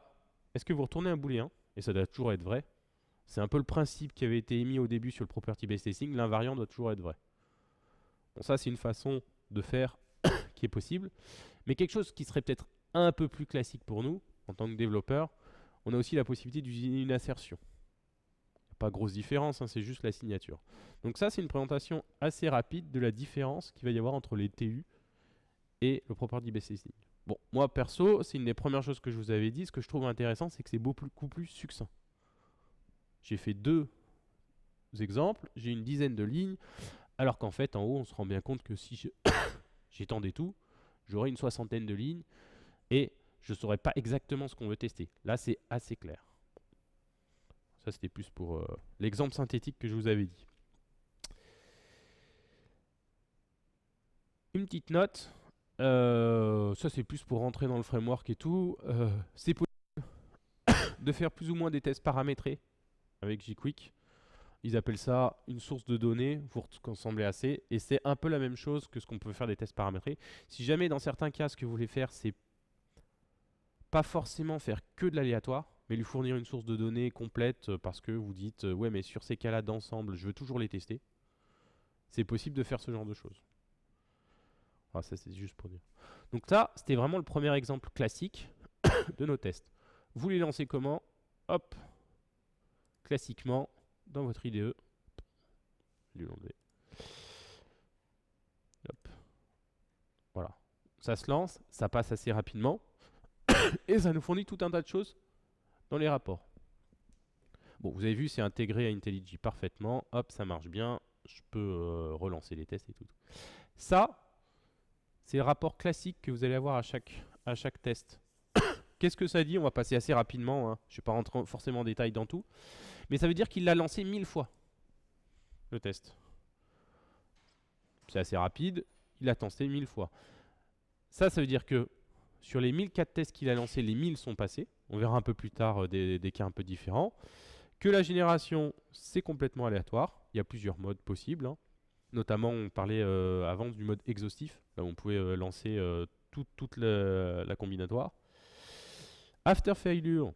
est-ce que vous retournez un booléen? Et ça doit toujours être vrai. C'est un peu le principe qui avait été émis au début sur le Property Based Testing. L'invariant doit toujours être vrai. Bon, ça, c'est une façon de faire qui est possible. Mais quelque chose qui serait peut-être un peu plus classique pour nous, en tant que développeur, on a aussi la possibilité d'utiliser une assertion. Pas grosse différence, hein, c'est juste la signature. Donc ça, c'est une présentation assez rapide de la différence qu'il va y avoir entre les TU et le Property Based Testing. Bon, moi perso, c'est une des premières choses que je vous avais dit. Ce que je trouve intéressant, c'est que c'est beaucoup plus succinct. J'ai fait deux exemples, j'ai une dizaine de lignes, alors qu'en fait, en haut, on se rend bien compte que si j'étendais tout, j'aurais une soixantaine de lignes et je ne saurais pas exactement ce qu'on veut tester. Là, c'est assez clair. Ça, c'était plus pour l'exemple synthétique que je vous avais dit. Une petite note. Ça, c'est plus pour rentrer dans le framework et tout. C'est possible de faire plus ou moins des tests paramétrés avec JQuick. Ils appellent ça une source de données, vous ressemblez assez. Et c'est un peu la même chose que ce qu'on peut faire des tests paramétrés. Si jamais, dans certains cas, ce que vous voulez faire, c'est pas forcément faire que de l'aléatoire, mais lui fournir une source de données complète parce que vous dites ouais, mais sur ces cas-là d'ensemble, je veux toujours les tester. C'est possible de faire ce genre de choses. Ah, ça, c'est juste pour dire. Donc ça, c'était vraiment le premier exemple classique de nos tests. Vous les lancez comment? Hop, classiquement, dans votre IDE. Hop. Voilà. Ça se lance, ça passe assez rapidement. Et ça nous fournit tout un tas de choses dans les rapports. Bon, vous avez vu, c'est intégré à IntelliJ parfaitement. Hop, ça marche bien. Je peux relancer les tests et tout. Ça, c'est le rapport classique que vous allez avoir à chaque test. Qu'est-ce que ça dit? On va passer assez rapidement. Hein. Je ne vais pas rentrer forcément en détail dans tout. Mais ça veut dire qu'il l'a lancé 1000 fois, le test. C'est assez rapide. Il a testé 1000 fois. Ça veut dire que sur les 1004 tests qu'il a lancés, les 1000 sont passés. On verra un peu plus tard des cas un peu différents. Que la génération, c'est complètement aléatoire. Il y a plusieurs modes possibles. Hein. Notamment, on parlait avant du mode exhaustif. Là, on pouvait lancer toute la combinatoire. After failure,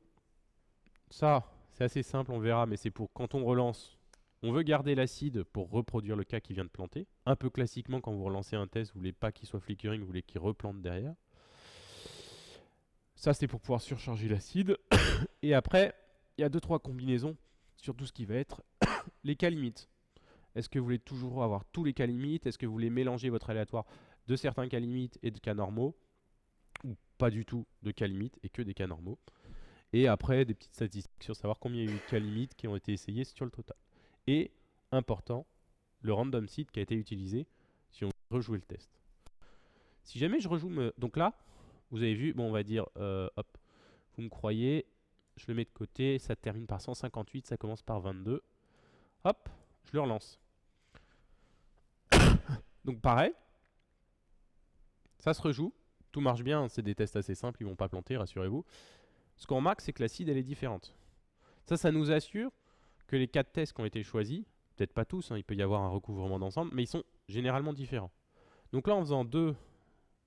ça, C'est assez simple, on verra, mais c'est pour quand on relance, on veut garder l'acide pour reproduire le cas qui vient de planter. Un peu classiquement, quand vous relancez un test, vous voulez pas qu'il soit flickering, vous voulez qu'il replante derrière. Ça, c'est pour pouvoir surcharger l'acide. Et après, il y a 2-3 combinaisons sur tout ce qui va être les cas limites. Est-ce que vous voulez toujours avoir tous les cas limites? Est-ce que vous voulez mélanger votre aléatoire de certains cas limites et de cas normaux? Ou pas du tout de cas limites et que des cas normaux? Et après, des petites statistiques sur savoir combien il y a eu de cas limites qui ont été essayés sur le total. Et, important, le random seed qui a été utilisé si on veut rejouer le test. Si jamais je rejoue... Donc là, vous avez vu, bon, on va dire, hop, vous me croyez, je le mets de côté, ça termine par 158, ça commence par 22. Hop, je le relance. Donc pareil, ça se rejoue, tout marche bien, c'est des tests assez simples, ils ne vont pas planter, rassurez-vous. Ce qu'on remarque, c'est que l'acide, elle est différente. Ça nous assure que les 4 tests qui ont été choisis, peut-être pas tous, hein, il peut y avoir un recouvrement d'ensemble, mais ils sont généralement différents. Donc là, en faisant 2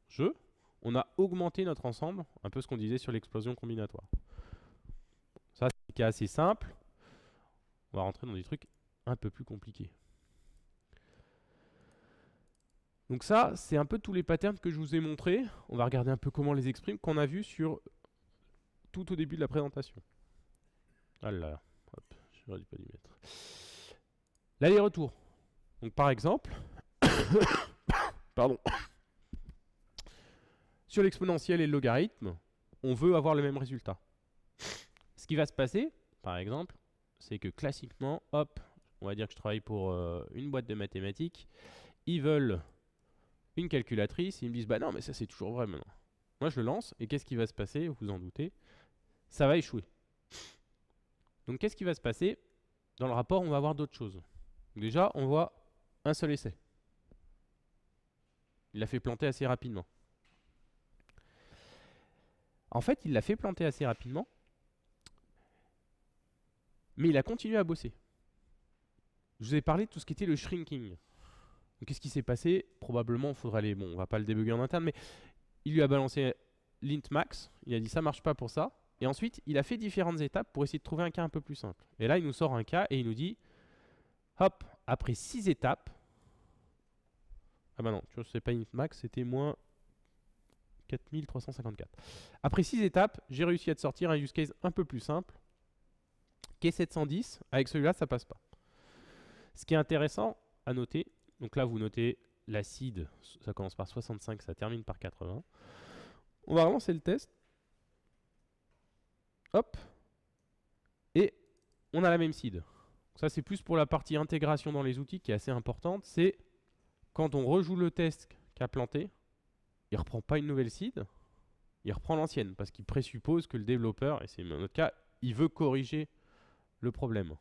jeux, on a augmenté notre ensemble, un peu ce qu'on disait sur l'explosion combinatoire. Ça, c'est un cas assez simple. On va rentrer dans des trucs un peu plus compliqués. Donc ça, c'est un peu tous les patterns que je vous ai montrés. On va regarder un peu comment on les exprime, qu'on a vu sur tout au début de la présentation. Ah là, hop, j'aurais dû pas dû mettre. L'aller-retour. Donc par exemple, pardon, sur l'exponentielle et le logarithme, on veut avoir le même résultat. Ce qui va se passer, par exemple, c'est que classiquement, hop, on va dire que je travaille pour une boîte de mathématiques, ils veulent une calculatrice, ils me disent bah non mais ça c'est toujours vrai maintenant. Moi je le lance et qu'est-ce qui va se passer, vous vous en doutez, ça va échouer. Donc qu'est-ce qui va se passer? Dans le rapport, on va avoir d'autres choses. Déjà, on voit un seul essai. Il l'a fait planter assez rapidement. En fait, il l'a fait planter assez rapidement, mais il a continué à bosser. Je vous ai parlé de tout ce qui était le shrinking. Qu'est-ce qui s'est passé? Probablement, il faudra aller... Bon, on va pas le débugger en interne, mais il lui a balancé l'int max. Il a dit ça marche pas pour ça. Et ensuite, il a fait différentes étapes pour essayer de trouver un cas un peu plus simple. Et là, il nous sort un cas et il nous dit, hop, après 6 étapes... Ah bah non, tu vois, c'est pas int max, c'était moins 4354. Après 6 étapes, j'ai réussi à te sortir un use case un peu plus simple, qui est 710. Avec celui-là, ça passe pas. Ce qui est intéressant à noter, donc là, vous notez l'acide, ça commence par 65, ça termine par 80. On va relancer le test. Hop. Et on a la même seed. Ça, c'est plus pour la partie intégration dans les outils qui est assez importante. C'est quand on rejoue le test qu'a planté, il ne reprend pas une nouvelle seed, il reprend l'ancienne parce qu'il présuppose que le développeur, et c'est notre cas, il veut corriger le problème.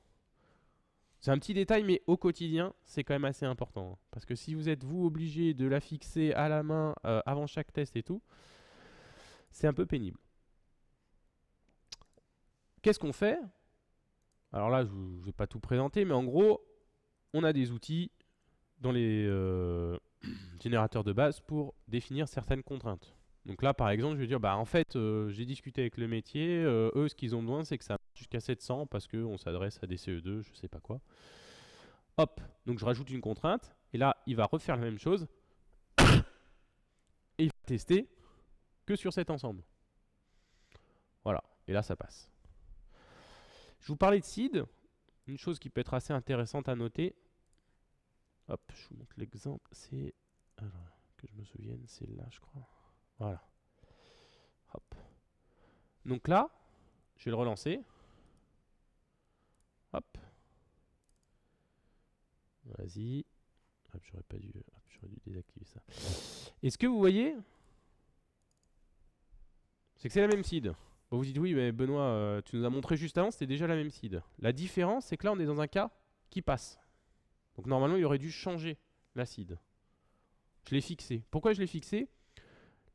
C'est un petit détail, mais au quotidien, c'est quand même assez important. Parce que si vous êtes, vous, obligé de la fixer à la main avant chaque test et tout, c'est un peu pénible. Qu'est-ce qu'on fait? Alors là, je ne vais pas tout présenter, mais en gros, on a des outils dans les générateurs de base pour définir certaines contraintes. Donc là, par exemple, je vais dire, bah, en fait, j'ai discuté avec le métier, eux, ce qu'ils ont besoin, c'est que ça marche jusqu'à 700 parce qu'on s'adresse à des CE2, je sais pas quoi. Hop, donc je rajoute une contrainte, et là, il va refaire la même chose, et il va tester que sur cet ensemble. Voilà, et là, ça passe. Je vous parlais de seed, une chose qui peut être assez intéressante à noter. Hop, je vous montre l'exemple, c'est... Alors, que je me souvienne, c'est là, je crois. Voilà. Hop. Donc là, je vais le relancer. Hop. Vas-y. Hop, j'aurais pas dû... Hop, j'aurais dû désactiver ça. Et ce que vous voyez, c'est que c'est la même seed. Bon, vous dites oui, mais Benoît, tu nous as montré juste avant, c'était déjà la même seed. La différence, c'est que là, on est dans un cas qui passe. Donc normalement, il aurait dû changer la seed. Je l'ai fixé. Pourquoi je l'ai fixé?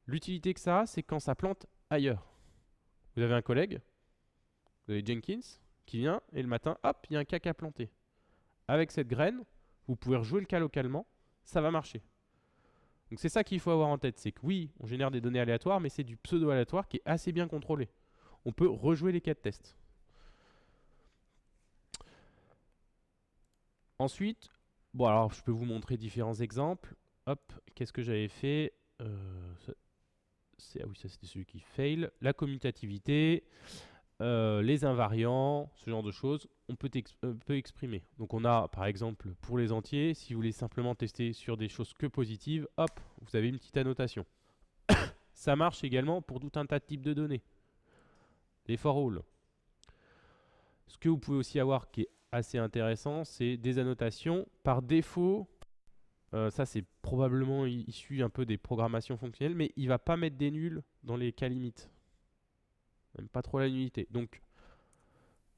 L'utilité que ça a, c'est quand ça plante ailleurs. Vous avez un collègue, vous avez Jenkins, qui vient, et le matin, hop, il y a un cas qui a planté. Avec cette graine, vous pouvez rejouer le cas localement, ça va marcher. Donc c'est ça qu'il faut avoir en tête, c'est que oui, on génère des données aléatoires, mais c'est du pseudo-aléatoire qui est assez bien contrôlé. On peut rejouer les cas de test. Ensuite, bon alors je peux vous montrer différents exemples. Hop, qu'est-ce que j'avais fait? Ah oui, ça c'était celui qui fail. La commutativité, les invariants, ce genre de choses, on peut exprimer. Donc on a par exemple pour les entiers, si vous voulez simplement tester sur des choses que positives, hop, vous avez une petite annotation. Ça marche également pour tout un tas de types de données. Les for all. Ce que vous pouvez aussi avoir qui est assez intéressant, c'est des annotations par défaut. Ça, c'est probablement issu un peu des programmations fonctionnelles, mais il ne va pas mettre des nuls dans les cas limites. Même pas trop la nullité. Donc,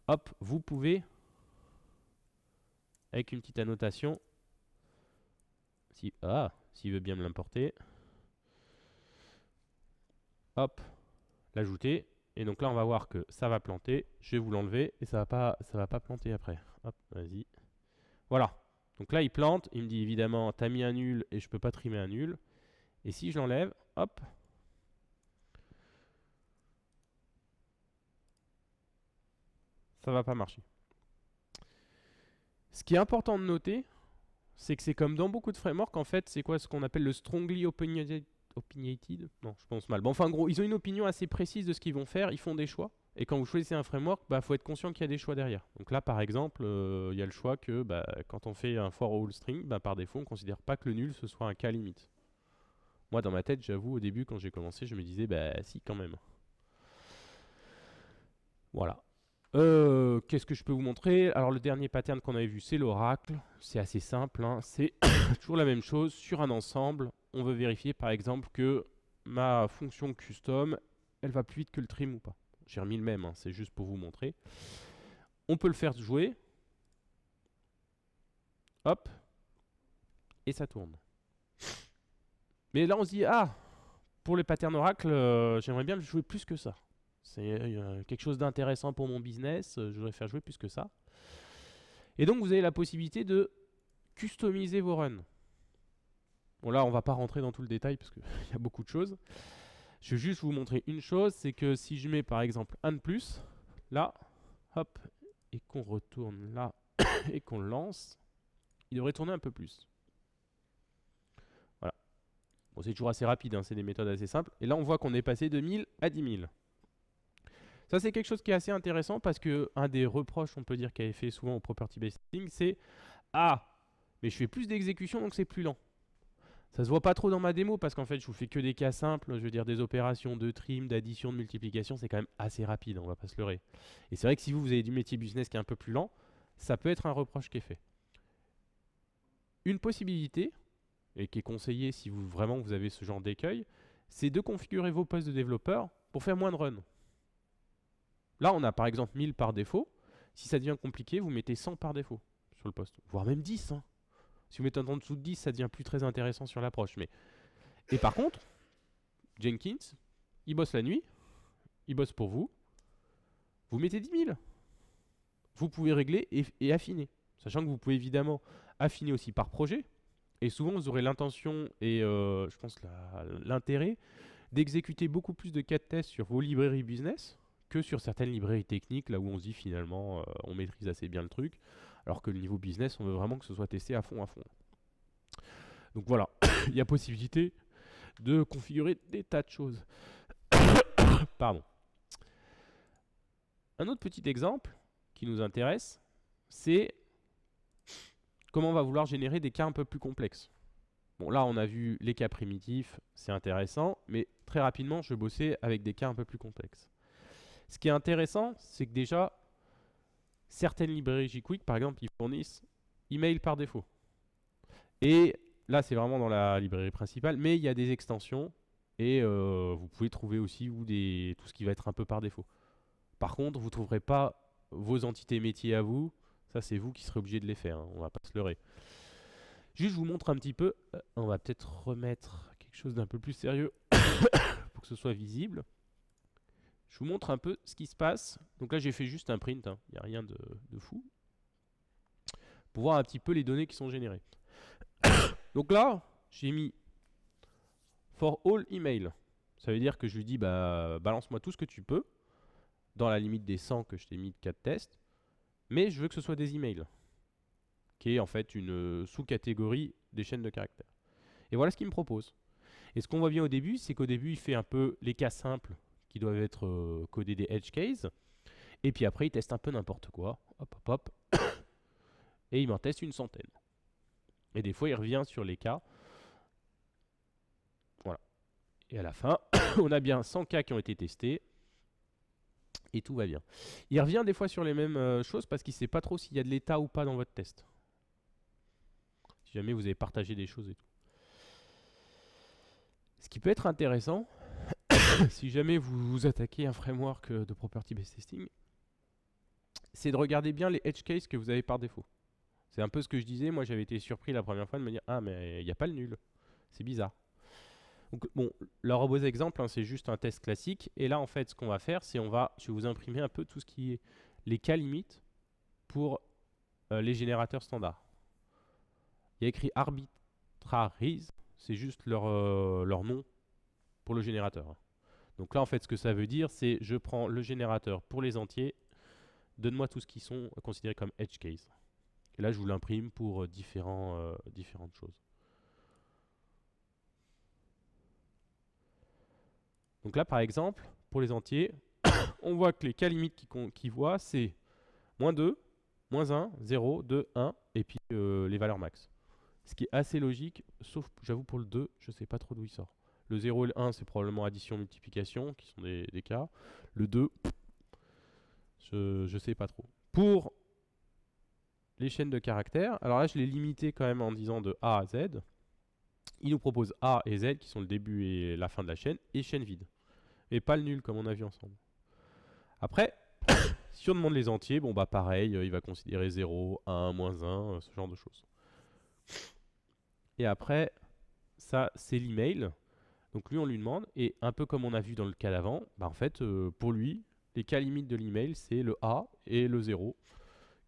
hop, vous pouvez, avec une petite annotation, s'il veut bien me l'importer, hop, l'ajouter. Et donc là, on va voir que ça va planter. Je vais vous l'enlever et ça va pas planter après. Hop, vas-y. Voilà. Donc là, il plante. Il me dit évidemment, t'as mis un nul et je peux pas trimer un nul. Et si je l'enlève, hop. Ça va pas marcher. Ce qui est important de noter, c'est que c'est comme dans beaucoup de frameworks, en fait, c'est quoi ce qu'on appelle le strongly opinionated. Non, je pense mal. Bon, enfin, en gros, ils ont une opinion assez précise de ce qu'ils vont faire. Ils font des choix. Et quand vous choisissez un framework, bah, faut être conscient qu'il y a des choix derrière. Donc là, par exemple, il y a le choix que bah, quand on fait un for all string, bah, par défaut, on ne considère pas que le nul ce soit un cas limite. Moi, dans ma tête, j'avoue, au début, quand j'ai commencé, je me disais, bah si, quand même. Voilà. Qu'est-ce que je peux vous montrer? Alors, le dernier pattern qu'on avait vu, c'est l'oracle. C'est assez simple, hein. C'est toujours la même chose. Sur un ensemble, on veut vérifier, par exemple, que ma fonction custom, elle va plus vite que le trim ou pas. J'ai remis le même, hein, c'est juste pour vous montrer. On peut le faire jouer. Hop. Et ça tourne. Mais là, on se dit, ah, pour les patterns Oracle, j'aimerais bien le jouer plus que ça. C'est quelque chose d'intéressant pour mon business. Je voudrais faire jouer plus que ça. Et donc, vous avez la possibilité de customiser vos runs. Bon, là, on va pas rentrer dans tout le détail parce qu'il y a beaucoup de choses. Je vais juste vous montrer une chose, c'est que si je mets par exemple un de plus, là, hop, et qu'on retourne là, et qu'on le lance, il devrait tourner un peu plus. Voilà. Bon, c'est toujours assez rapide, hein, c'est des méthodes assez simples. Et là, on voit qu'on est passé de 1000 à 10 000. Ça, c'est quelque chose qui est assez intéressant parce que un des reproches, on peut dire, qu'avait fait souvent au property based testing, c'est « Ah, mais je fais plus d'exécution, donc c'est plus lent. » Ça se voit pas trop dans ma démo parce qu'en fait, je vous fais que des cas simples. Je veux dire, des opérations de trim, d'addition, de multiplication, c'est quand même assez rapide, on va pas se leurrer. Et c'est vrai que si vous avez du métier business qui est un peu plus lent, ça peut être un reproche qui est fait. Une possibilité, et qui est conseillée si vraiment vous avez ce genre d'écueil, c'est de configurer vos postes de développeur pour faire moins de runs. Là, on a par exemple 1000 par défaut. Si ça devient compliqué, vous mettez 100 par défaut sur le poste, voire même 10. Hein. Si vous mettez en dessous de 10, ça devient plus très intéressant sur l'approche. Mais... Et par contre, Jenkins, il bosse la nuit, il bosse pour vous. Vous mettez 10 000. Vous pouvez régler et affiner. Sachant que vous pouvez évidemment affiner aussi par projet. Et souvent, vous aurez l'intention et je pense l'intérêt d'exécuter beaucoup plus de cas de test sur vos librairies business que sur certaines librairies techniques, là où on se dit finalement on maîtrise assez bien le truc. Alors que le niveau business, on veut vraiment que ce soit testé à fond, à fond. Donc voilà, il y a possibilité de configurer des tas de choses. Pardon. Un autre petit exemple qui nous intéresse, c'est comment on va vouloir générer des cas un peu plus complexes. Bon, là, on a vu les cas primitifs, c'est intéressant, mais très rapidement, je bossais avec des cas un peu plus complexes. Ce qui est intéressant, c'est que déjà, certaines librairies jQuick, par exemple, ils fournissent email par défaut. Et là, c'est vraiment dans la librairie principale, mais il y a des extensions et vous pouvez trouver aussi tout ce qui va être un peu par défaut. Par contre, vous ne trouverez pas vos entités métiers à vous. Ça, c'est vous qui serez obligé de les faire. Hein. On ne va pas se leurrer. Juste, je vous montre un petit peu. On va peut-être remettre quelque chose d'un peu plus sérieux pour que ce soit visible. Je vous montre un peu ce qui se passe. Donc là, j'ai fait juste un print. Hein. Il n'y a rien de fou. Pour voir un petit peu les données qui sont générées. Donc là, j'ai mis for all email. Ça veut dire que je lui dis, bah, balance-moi tout ce que tu peux, dans la limite des 100 que je t'ai mis de cas de test, mais je veux que ce soit des emails. qui est en fait une sous-catégorie des chaînes de caractères. Et voilà ce qu'il me propose. Et ce qu'on voit bien au début, c'est qu'au début, il fait un peu les cas simples qui doivent être codés des edge cases. Et puis après, il teste un peu n'importe quoi. Hop, hop, hop. Et il m'en teste une centaine. Et des fois, il revient sur les cas. Voilà. Et à la fin, on a bien 100 cas qui ont été testés. Et tout va bien. Il revient des fois sur les mêmes choses parce qu'il ne sait pas trop s'il y a de l'état ou pas dans votre test. Si jamais vous avez partagé des choses et tout. Ce qui peut être intéressant, si jamais vous vous attaquez à un framework de property-based testing, c'est de regarder bien les edge cases que vous avez par défaut. C'est un peu ce que je disais. Moi, j'avais été surpris la première fois de me dire « Ah, mais il n'y a pas le nul. C'est bizarre. » Donc, bon, le robot exemple, hein, c'est juste un test classique. Et là, en fait, ce qu'on va faire, c'est je vais vous imprimer un peu tout ce qui est les cas limites pour les générateurs standards. Il y a écrit arbitraries, c'est juste leur nom pour le générateur. Donc là, en fait, ce que ça veut dire, c'est je prends le générateur pour les entiers, donne-moi tout ce qui sont considérés comme edge case. Et là, je vous l'imprime pour différentes choses. Donc là, par exemple, pour les entiers, on voit que les cas limites qu'ils voient, c'est -2, -1, 0, 2, 1, et puis les valeurs max. Ce qui est assez logique, sauf, j'avoue, pour le 2, je ne sais pas trop d'où il sort. Le 0 et le 1, c'est probablement addition, multiplication, qui sont des cas. Le 2, je ne sais pas trop. Pour les chaînes de caractères, alors là, je l'ai limité quand même en disant de A à Z. Il nous propose A et Z, qui sont le début et la fin de la chaîne, et chaîne vide. Et pas le nul, comme on a vu ensemble. Après, si on demande les entiers, bon bah pareil, il va considérer 0, 1, -1, ce genre de choses. Et après, ça, c'est l'email. Donc lui, on lui demande, et un peu comme on a vu dans le cas d'avant, bah en fait, pour lui, les cas limites de l'email, c'est le A et le 0,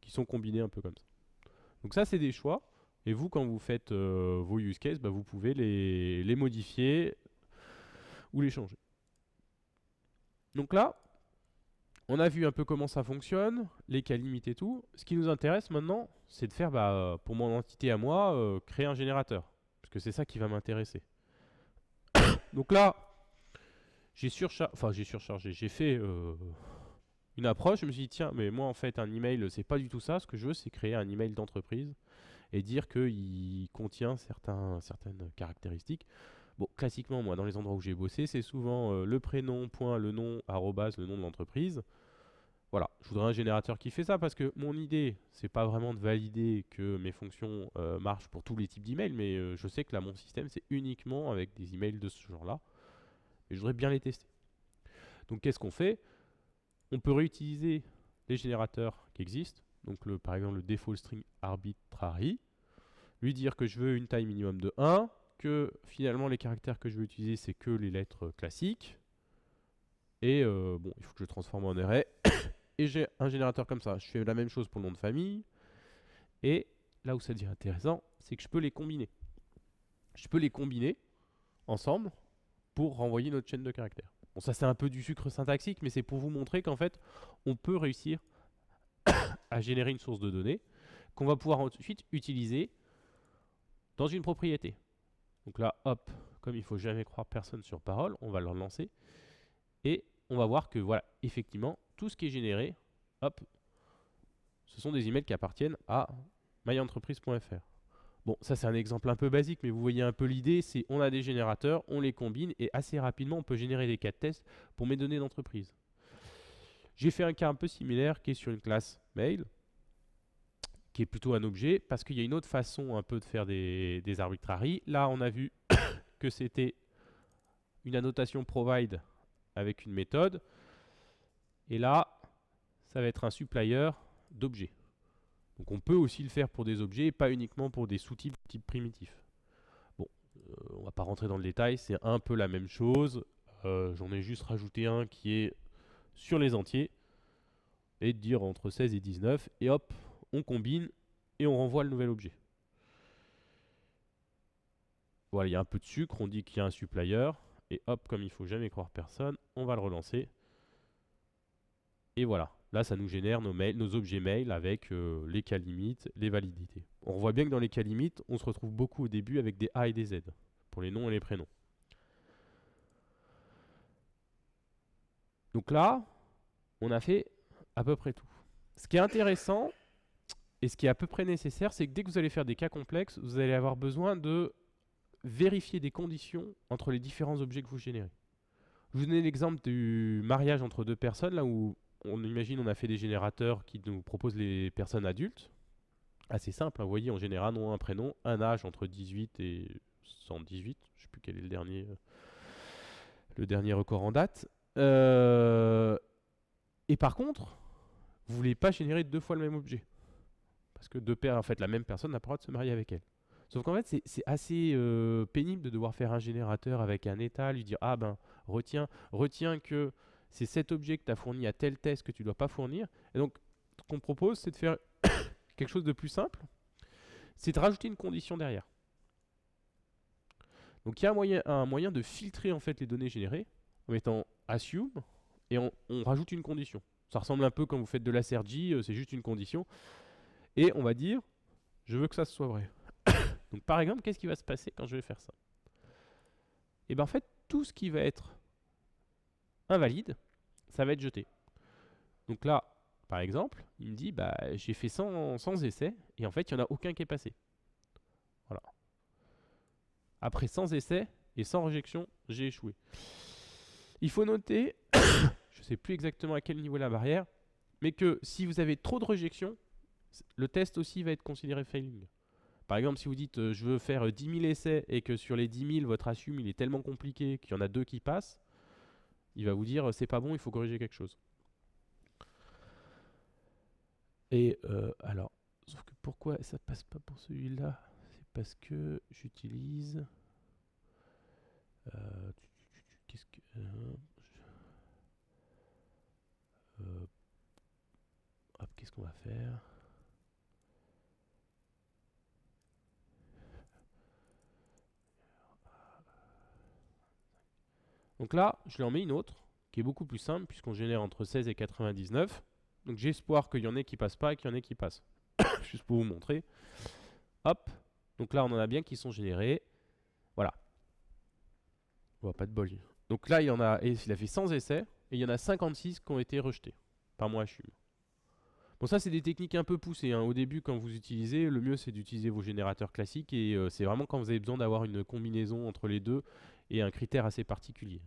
qui sont combinés un peu comme ça. Donc ça, c'est des choix. Et vous, quand vous faites vos use cases, bah, vous pouvez les modifier ou les changer. Donc là, on a vu un peu comment ça fonctionne, les cas limites et tout. Ce qui nous intéresse maintenant, c'est de faire, bah, pour mon entité à moi, créer un générateur. Parce que c'est ça qui va m'intéresser. Donc là, j'ai surchargé. J'ai fait une approche. Je me suis dit, tiens, mais moi, en fait, un email, c'est pas du tout ça. Ce que je veux, c'est créer un email d'entreprise et dire qu'il contient certaines caractéristiques. Bon, classiquement, moi, dans les endroits où j'ai bossé, c'est souvent le prénom, point, le nom, arrobase, le nom de l'entreprise. Voilà, je voudrais un générateur qui fait ça parce que mon idée, c'est pas vraiment de valider que mes fonctions marchent pour tous les types d'emails, mais je sais que là, mon système, c'est uniquement avec des emails de ce genre-là. Et je voudrais bien les tester. Donc, qu'est-ce qu'on fait? On peut réutiliser les générateurs qui existent. Donc, par exemple, le default string arbitrary. Lui dire que je veux une taille minimum de 1, que finalement, les caractères que je veux utiliser, c'est que les lettres classiques. Et bon, il faut que je transforme en array. Et j'ai un générateur comme ça. Je fais la même chose pour le nom de famille. Et là où ça devient intéressant, c'est que je peux les combiner. Je peux les combiner ensemble pour renvoyer notre chaîne de caractères. Bon, ça c'est un peu du sucre syntaxique, mais c'est pour vous montrer qu'en fait, on peut réussir à générer une source de données qu'on va pouvoir ensuite utiliser dans une propriété. Donc là, hop, comme il ne faut jamais croire personne sur parole, on va le relancer. Et on va voir que voilà, effectivement, tout ce qui est généré, hop, ce sont des emails qui appartiennent à myentreprise.fr. Bon, ça c'est un exemple un peu basique, mais vous voyez un peu l'idée, c'est on a des générateurs, on les combine, et assez rapidement, on peut générer des cas de test pour mes données d'entreprise. J'ai fait un cas un peu similaire qui est sur une classe mail, qui est plutôt un objet, parce qu'il y a une autre façon un peu de faire des arbitraries. Là, on a vu que c'était une annotation provide avec une méthode, et là, ça va être un supplier d'objets. Donc on peut aussi le faire pour des objets et pas uniquement pour des sous-types type primitif. Bon, on va pas rentrer dans le détail, c'est un peu la même chose. J'en ai juste rajouté un qui est sur les entiers et de dire entre 16 et 19 et hop, on combine et on renvoie le nouvel objet. Voilà, il y a un peu de sucre, on dit qu'il y a un supplier et hop, comme il faut jamais croire personne, on va le relancer. Et voilà. Là, ça nous génère nos mails, nos objets mail avec les cas limites, les validités. On voit bien que dans les cas limites, on se retrouve beaucoup au début avec des A et des Z pour les noms et les prénoms. Donc là, on a fait à peu près tout. Ce qui est intéressant et ce qui est à peu près nécessaire, c'est que dès que vous allez faire des cas complexes, vous allez avoir besoin de vérifier des conditions entre les différents objets que vous générez. Je vous donne l'exemple du mariage entre deux personnes, là où on imagine on a fait des générateurs qui nous proposent les personnes adultes. Assez simple, hein, vous voyez, on génère un nom, un prénom, un âge entre 18 et 118. Je ne sais plus quel est le dernier record en date. Et par contre, vous ne voulez pas générer deux fois le même objet. Parce que en fait, la même personne n'a pas le droit de se marier avec elle. Sauf qu'en fait, c'est assez pénible de devoir faire un générateur avec un état, lui dire ah ben retiens que c'est cet objet que tu as fourni à tel test que tu ne dois pas fournir. Et donc, ce qu'on propose, c'est de faire quelque chose de plus simple, c'est de rajouter une condition derrière. Donc, il y a un moyen de filtrer en fait les données générées en mettant assume et on rajoute une condition. Ça ressemble un peu quand vous faites de la l'assergy, c'est juste une condition. Et on va dire, je veux que ça soit vrai. Donc par exemple, qu'est-ce qui va se passer quand je vais faire ça? Et bien en fait, tout ce qui va être invalide, ça va être jeté. Donc là, par exemple, il me dit, bah, j'ai fait 100 essais, et en fait, il n'y en a aucun qui est passé. Voilà. Après 100 essais et 100 réjections, j'ai échoué. Il faut noter, je ne sais plus exactement à quel niveau est la barrière, mais que si vous avez trop de réjections, le test aussi va être considéré failing. Par exemple, si vous dites je veux faire 10 000 essais et que sur les 10 000, votre assume il est tellement compliqué qu'il y en a 2 qui passent, il va vous dire c'est pas bon, il faut corriger quelque chose. Et alors, sauf que pourquoi ça passe pas pour celui-là? C'est parce que j'utilise... qu'est-ce que... hop, qu'est-ce qu'on va faire? Donc là, je lui en mets une autre, qui est beaucoup plus simple, puisqu'on génère entre 16 et 99. Donc j'ai espoir qu'il y en ait qui passent pas et qu'il y en ait qui passent. Juste pour vous montrer. Hop. Donc là, on en a bien qui sont générés. Voilà. On voit pas de bol. Donc là, il a fait 100 essais, et il y en a 56 qui ont été rejetés par mon HUM. Bon, ça, c'est des techniques un peu poussées, hein. Au début, quand vous utilisez, le mieux, c'est d'utiliser vos générateurs classiques, et c'est vraiment quand vous avez besoin d'avoir une combinaison entre les deux, et un critère assez particulier.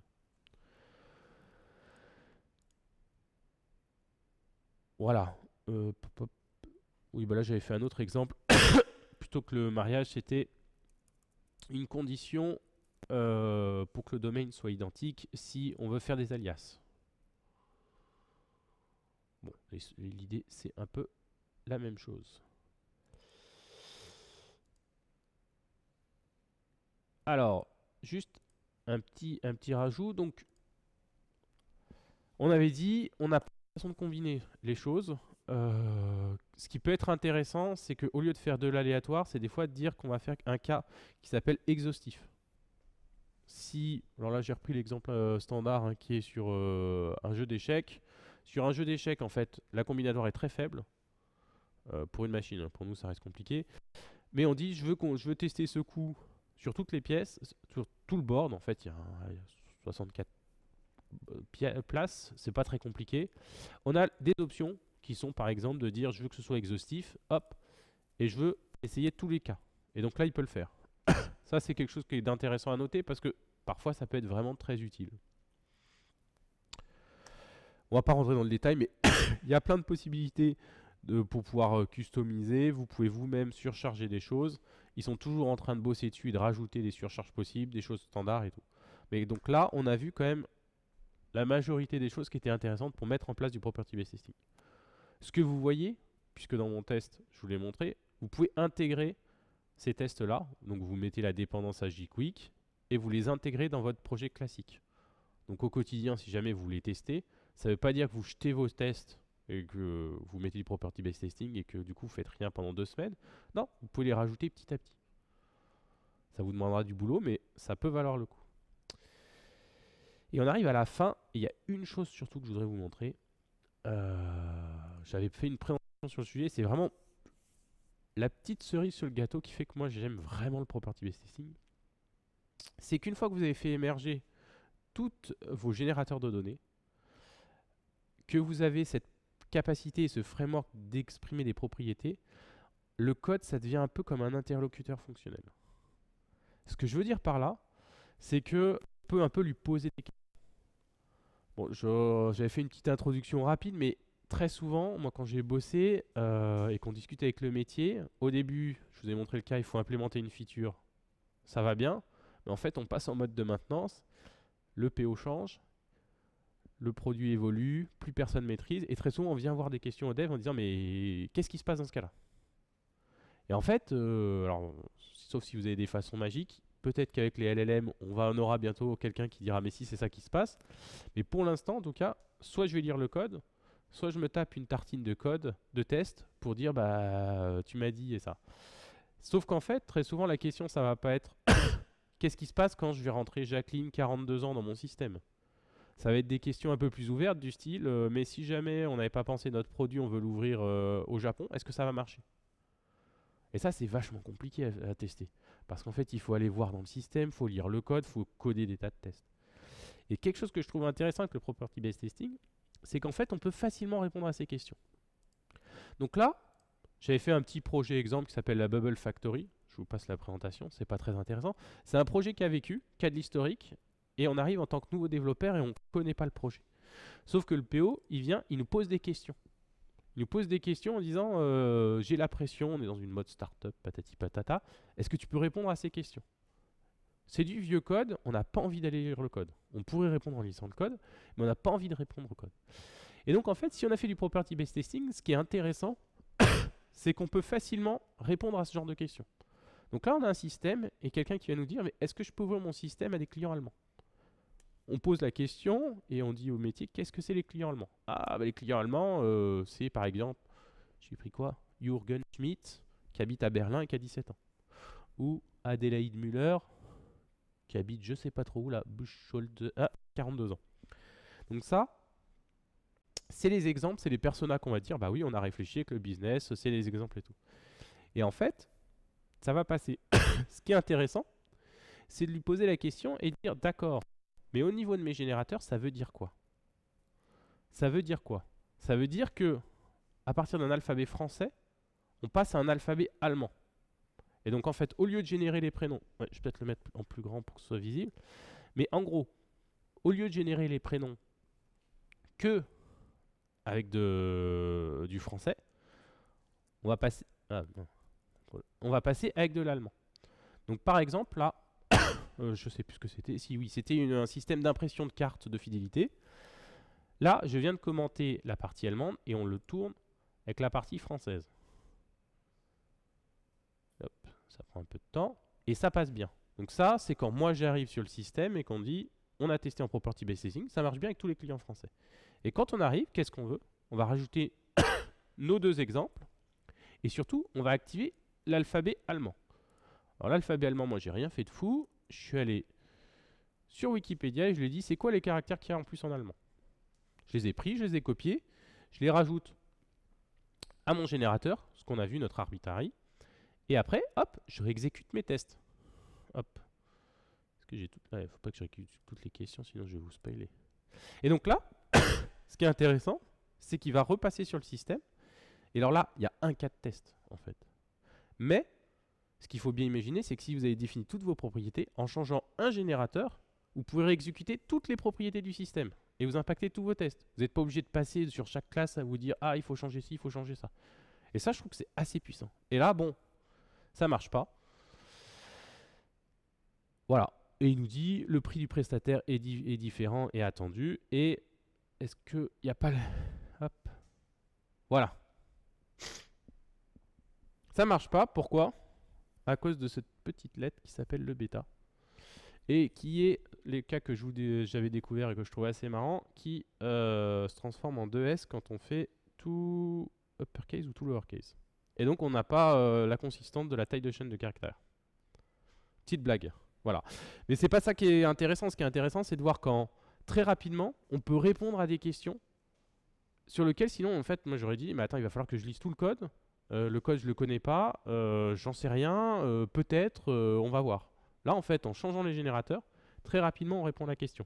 Voilà. Oui, bah là j'avais fait un autre exemple. Plutôt que le mariage, c'était une condition pour que le domaine soit identique si on veut faire des alias. Bon, l'idée c'est un peu la même chose. Alors, juste un petit rajout. Donc, on avait dit, on a pas de façon de combiner les choses. Ce qui peut être intéressant, c'est qu'au lieu de faire de l'aléatoire, c'est des fois de dire qu'on va faire un cas qui s'appelle exhaustif. Si, alors là j'ai repris l'exemple standard hein, qui est sur un jeu d'échecs. Sur un jeu d'échecs, en fait, la combinatoire est très faible pour une machine. Pour nous, ça reste compliqué. Mais on dit, je veux tester ce coup sur toutes les pièces, sur tout le board. En fait, il y a 64 places, c'est pas très compliqué. On a des options qui sont par exemple de dire je veux que ce soit exhaustif, hop, et je veux essayer tous les cas. Et donc là, il peut le faire. Ça, c'est quelque chose qui est d'intéressant à noter parce que parfois, ça peut être vraiment très utile. On va pas rentrer dans le détail, mais il y a plein de possibilités pour pouvoir customiser. Vous pouvez vous-même surcharger des choses. Ils sont toujours en train de bosser dessus et de rajouter des surcharges possibles, des choses standards et tout. Mais donc là, on a vu quand même la majorité des choses qui étaient intéressantes pour mettre en place du property-based testing. Ce que vous voyez, puisque dans mon test, je vous l'ai montré, vous pouvez intégrer ces tests-là. Donc vous mettez la dépendance à JQuick et vous les intégrez dans votre projet classique. Donc au quotidien, si jamais vous les testez, ça ne veut pas dire que vous jetez vos tests et que vous mettez du property-based testing et que du coup vous faites rien pendant 2 semaines. Non, vous pouvez les rajouter petit à petit. Ça vous demandera du boulot, mais ça peut valoir le coup. Et on arrive à la fin, et il y a une chose surtout que je voudrais vous montrer. j'avais fait une présentation sur le sujet. C'est vraiment la petite cerise sur le gâteau qui fait que moi j'aime vraiment le property-based testing. C'est qu'une fois que vous avez fait émerger tous vos générateurs de données, que vous avez cette capacité et ce framework d'exprimer des propriétés, le code, ça devient un peu comme un interlocuteur fonctionnel. Ce que je veux dire par là, c'est qu'on peut un peu lui poser des questions. Bon, j'avais fait une petite introduction rapide, mais très souvent, moi quand j'ai bossé et qu'on discute avec le métier, au début, je vous ai montré le cas, il faut implémenter une feature, ça va bien, mais en fait on passe en mode de maintenance, le PO change, le produit évolue, plus personne maîtrise, et très souvent on vient voir des questions au dev en disant mais qu'est-ce qui se passe dans ce cas-là? Et en fait, alors, sauf si vous avez des façons magiques, peut-être qu'avec les LLM, on aura bientôt quelqu'un qui dira mais si c'est ça qui se passe. Mais pour l'instant, en tout cas, soit je vais lire le code, soit je me tape une tartine de code, de test, pour dire bah tu m'as dit et ça. Sauf qu'en fait, très souvent, la question, ça va pas être qu'est-ce qui se passe quand je vais rentrer Jacqueline, 42 ans, dans mon système? Ça va être des questions un peu plus ouvertes du style mais si jamais on n'avait pas pensé notre produit, on veut l'ouvrir au Japon, est-ce que ça va marcher? Et ça, c'est vachement compliqué à tester. Parce qu'en fait, il faut aller voir dans le système, il faut lire le code, il faut coder des tas de tests. Et quelque chose que je trouve intéressant avec le property-based testing, c'est qu'en fait, on peut facilement répondre à ces questions. Donc là, j'avais fait un petit projet exemple qui s'appelle la Bubble Factory. Je vous passe la présentation, c'est pas très intéressant. C'est un projet qui a vécu, qui a de l'historique, et on arrive en tant que nouveau développeur et on ne connaît pas le projet. Sauf que le PO, il vient, il nous pose des questions. Il nous pose des questions en disant j'ai la pression, on est dans une mode startup, patati patata. Est-ce que tu peux répondre à ces questions? C'est du vieux code, on n'a pas envie d'aller lire le code. On pourrait répondre en lisant le code, mais on n'a pas envie de répondre au code. Et donc en fait, si on a fait du property-based testing, ce qui est intéressant, c'est qu'on peut facilement répondre à ce genre de questions. Donc là, on a un système et quelqu'un qui va nous dire mais est-ce que je peux ouvrir mon système à des clients allemands? On pose la question et on dit au métier qu'est-ce que c'est les clients allemands? Ah, bah les clients allemands, c'est par exemple, j'ai pris quoi? Jürgen Schmidt, qui habite à Berlin et qui a 17 ans. Ou Adélaïde Müller, qui habite je sais pas trop où là, Buchholz, 42 ans. Donc ça, c'est les exemples, c'est les personas qu'on va dire, bah oui, on a réfléchi avec le business, c'est les exemples et tout. Et en fait, ça va passer. Ce qui est intéressant, c'est de lui poser la question et de dire d'accord. Mais au niveau de mes générateurs, ça veut dire quoi? Ça veut dire quoi? Ça veut dire que à partir d'un alphabet français, on passe à un alphabet allemand. Et donc en fait, au lieu de générer les prénoms, je vais peut-être le mettre en plus grand pour que ce soit visible, mais en gros, au lieu de générer les prénoms que avec du français, on va passer avec de l'allemand. Donc par exemple, là, je ne sais plus ce que c'était. Si oui, c'était un système d'impression de cartes de fidélité. Là, je viens de commenter la partie allemande et on le tourne avec la partie française. Hop, ça prend un peu de temps et ça passe bien. Donc ça, c'est quand moi j'arrive sur le système et qu'on dit on a testé en property-based testing, ça marche bien avec tous les clients français. Et quand on arrive, qu'est-ce qu'on veut? On va rajouter nos deux exemples et surtout, on va activer l'alphabet allemand. Alors l'alphabet allemand, moi j'ai rien fait de fou. Je suis allé sur Wikipédia et je lui ai dit c'est quoi les caractères qu'il y a en plus en allemand. Je les ai pris, je les ai copiés, je les rajoute à mon générateur, ce qu'on a vu, notre arbitrary. Et après, hop, je réexécute mes tests. Hop. Est-ce que j'ai tout... Il ne faut pas que je réexécute toutes les questions, sinon je vais vous spoiler. Et donc là, ce qui est intéressant, c'est qu'il va repasser sur le système. Et alors là, il y a un cas de test, en fait. Mais ce qu'il faut bien imaginer, c'est que si vous avez défini toutes vos propriétés, en changeant un générateur, vous pouvez réexécuter toutes les propriétés du système et vous impactez tous vos tests. Vous n'êtes pas obligé de passer sur chaque classe à vous dire « Ah, il faut changer ci, il faut changer ça ». Et ça, je trouve que c'est assez puissant. Et là, bon, ça ne marche pas. Voilà. Et il nous dit le prix du prestataire est différent et attendu. Et est-ce qu'il n'y a pas le... Hop. Voilà. Ça ne marche pas. Pourquoi? À cause de cette petite lettre qui s'appelle le bêta. Et qui est les cas que j'avais découvert et que je trouvais assez marrant, qui se transforme en 2S quand on fait tout uppercase ou tout lowercase. Et donc on n'a pas la consistance de la taille de chaîne de caractères. Petite blague, voilà. Mais c'est pas ça qui est intéressant. Ce qui est intéressant, c'est de voir quand très rapidement on peut répondre à des questions sur lequel sinon en fait moi j'aurais dit mais attends il va falloir que je lise tout le code. Le code je le connais pas, j'en sais rien, peut-être, on va voir. Là en fait en changeant les générateurs, très rapidement on répond à la question.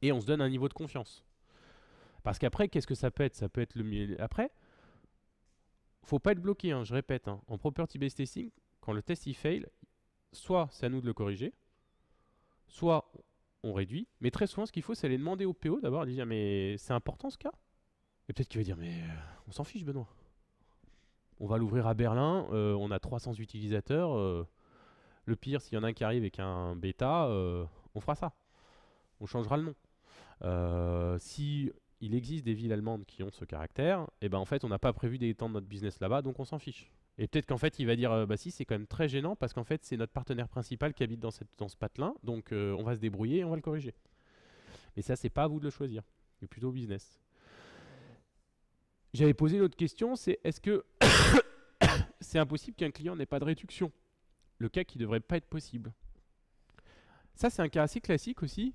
Et on se donne un niveau de confiance. Parce qu'après qu'est-ce que ça peut être? Ça peut être après, faut pas être bloqué, hein, je répète, hein. En property based testing, quand le test il fail, soit c'est à nous de le corriger, soit on réduit, mais très souvent ce qu'il faut c'est aller demander au PO d'abord, lui dire mais c'est important ce cas? Et peut-être qu'il va dire mais on s'en fiche Benoît. On va l'ouvrir à Berlin, on a 300 utilisateurs, le pire s'il y en a un qui arrive avec un bêta, on fera ça. On changera le nom. Si il existe des villes allemandes qui ont ce caractère, et ben en fait on n'a pas prévu d'étendre notre business là-bas, donc on s'en fiche. Et peut-être qu'en fait il va dire bah si c'est quand même très gênant parce qu'en fait c'est notre partenaire principal qui habite dans ce patelin, donc on va se débrouiller et on va le corriger. Mais ça c'est pas à vous de le choisir, c'est plutôt au business. J'avais posé une autre question, c'est est-ce que c'est impossible qu'un client n'ait pas de réduction? Le cas qui ne devrait pas être possible. Ça c'est un cas assez classique aussi.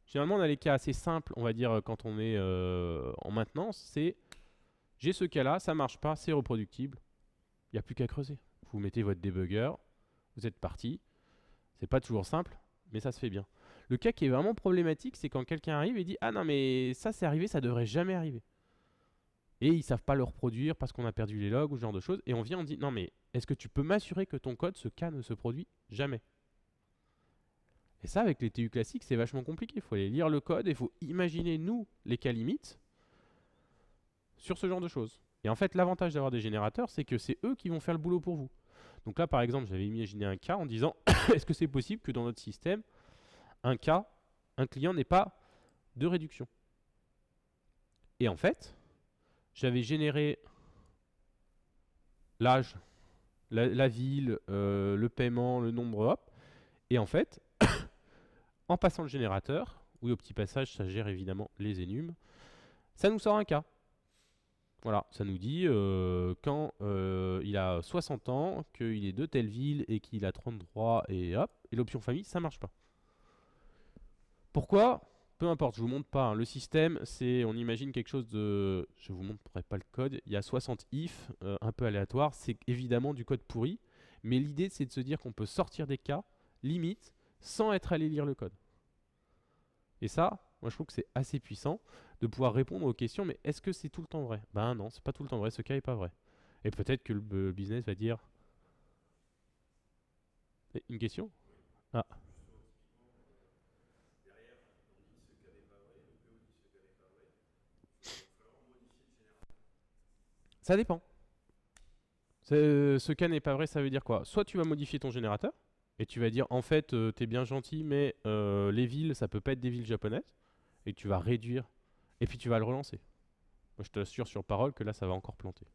Généralement on a les cas assez simples, on va dire quand on est en maintenance, c'est j'ai ce cas là, ça marche pas, c'est reproductible, il n'y a plus qu'à creuser. Vous mettez votre debugger, vous êtes parti. C'est pas toujours simple, mais ça se fait bien. Le cas qui est vraiment problématique, c'est quand quelqu'un arrive et dit ah non mais ça c'est arrivé, ça devrait jamais arriver. Et ils savent pas le reproduire parce qu'on a perdu les logs ou ce genre de choses. Et on vient, on dit non mais est-ce que tu peux m'assurer que ton code, ce cas ne se produit jamais? Et ça avec les TU classiques c'est vachement compliqué. Il faut aller lire le code et il faut imaginer nous les cas limites sur ce genre de choses. Et en fait l'avantage d'avoir des générateurs c'est que c'est eux qui vont faire le boulot pour vous. Donc là par exemple j'avais imaginé un cas en disant est-ce que c'est possible que dans notre système un client n'ait pas de réduction? Et en fait j'avais généré l'âge, la ville, le paiement, le nombre, hop. Et en fait, en passant le générateur, oui au petit passage, ça gère évidemment les énums, ça nous sort un cas. Voilà, ça nous dit quand il a 60 ans, qu'il est de telle ville et qu'il a 33 et hop, et l'option famille, ça marche pas. Pourquoi? Peu importe, je vous montre pas. Hein. Le système, c'est, on imagine quelque chose de... Je vous montrerai pas le code. Il y a 60 if, un peu aléatoire. C'est évidemment du code pourri. Mais l'idée, c'est de se dire qu'on peut sortir des cas, limite, sans être allé lire le code. Et ça, moi je trouve que c'est assez puissant de pouvoir répondre aux questions. Mais est-ce que c'est tout le temps vrai? Ben non, c'est pas tout le temps vrai. Ce cas est pas vrai. Et peut-être que le business va dire... Une question? Ah. Ça dépend. Ce cas n'est pas vrai, ça veut dire quoi? Soit tu vas modifier ton générateur, et tu vas dire en fait t'es bien gentil, mais les villes, ça peut pas être des villes japonaises, et tu vas réduire, et puis tu vas le relancer. Moi je t'assure sur parole que là ça va encore planter.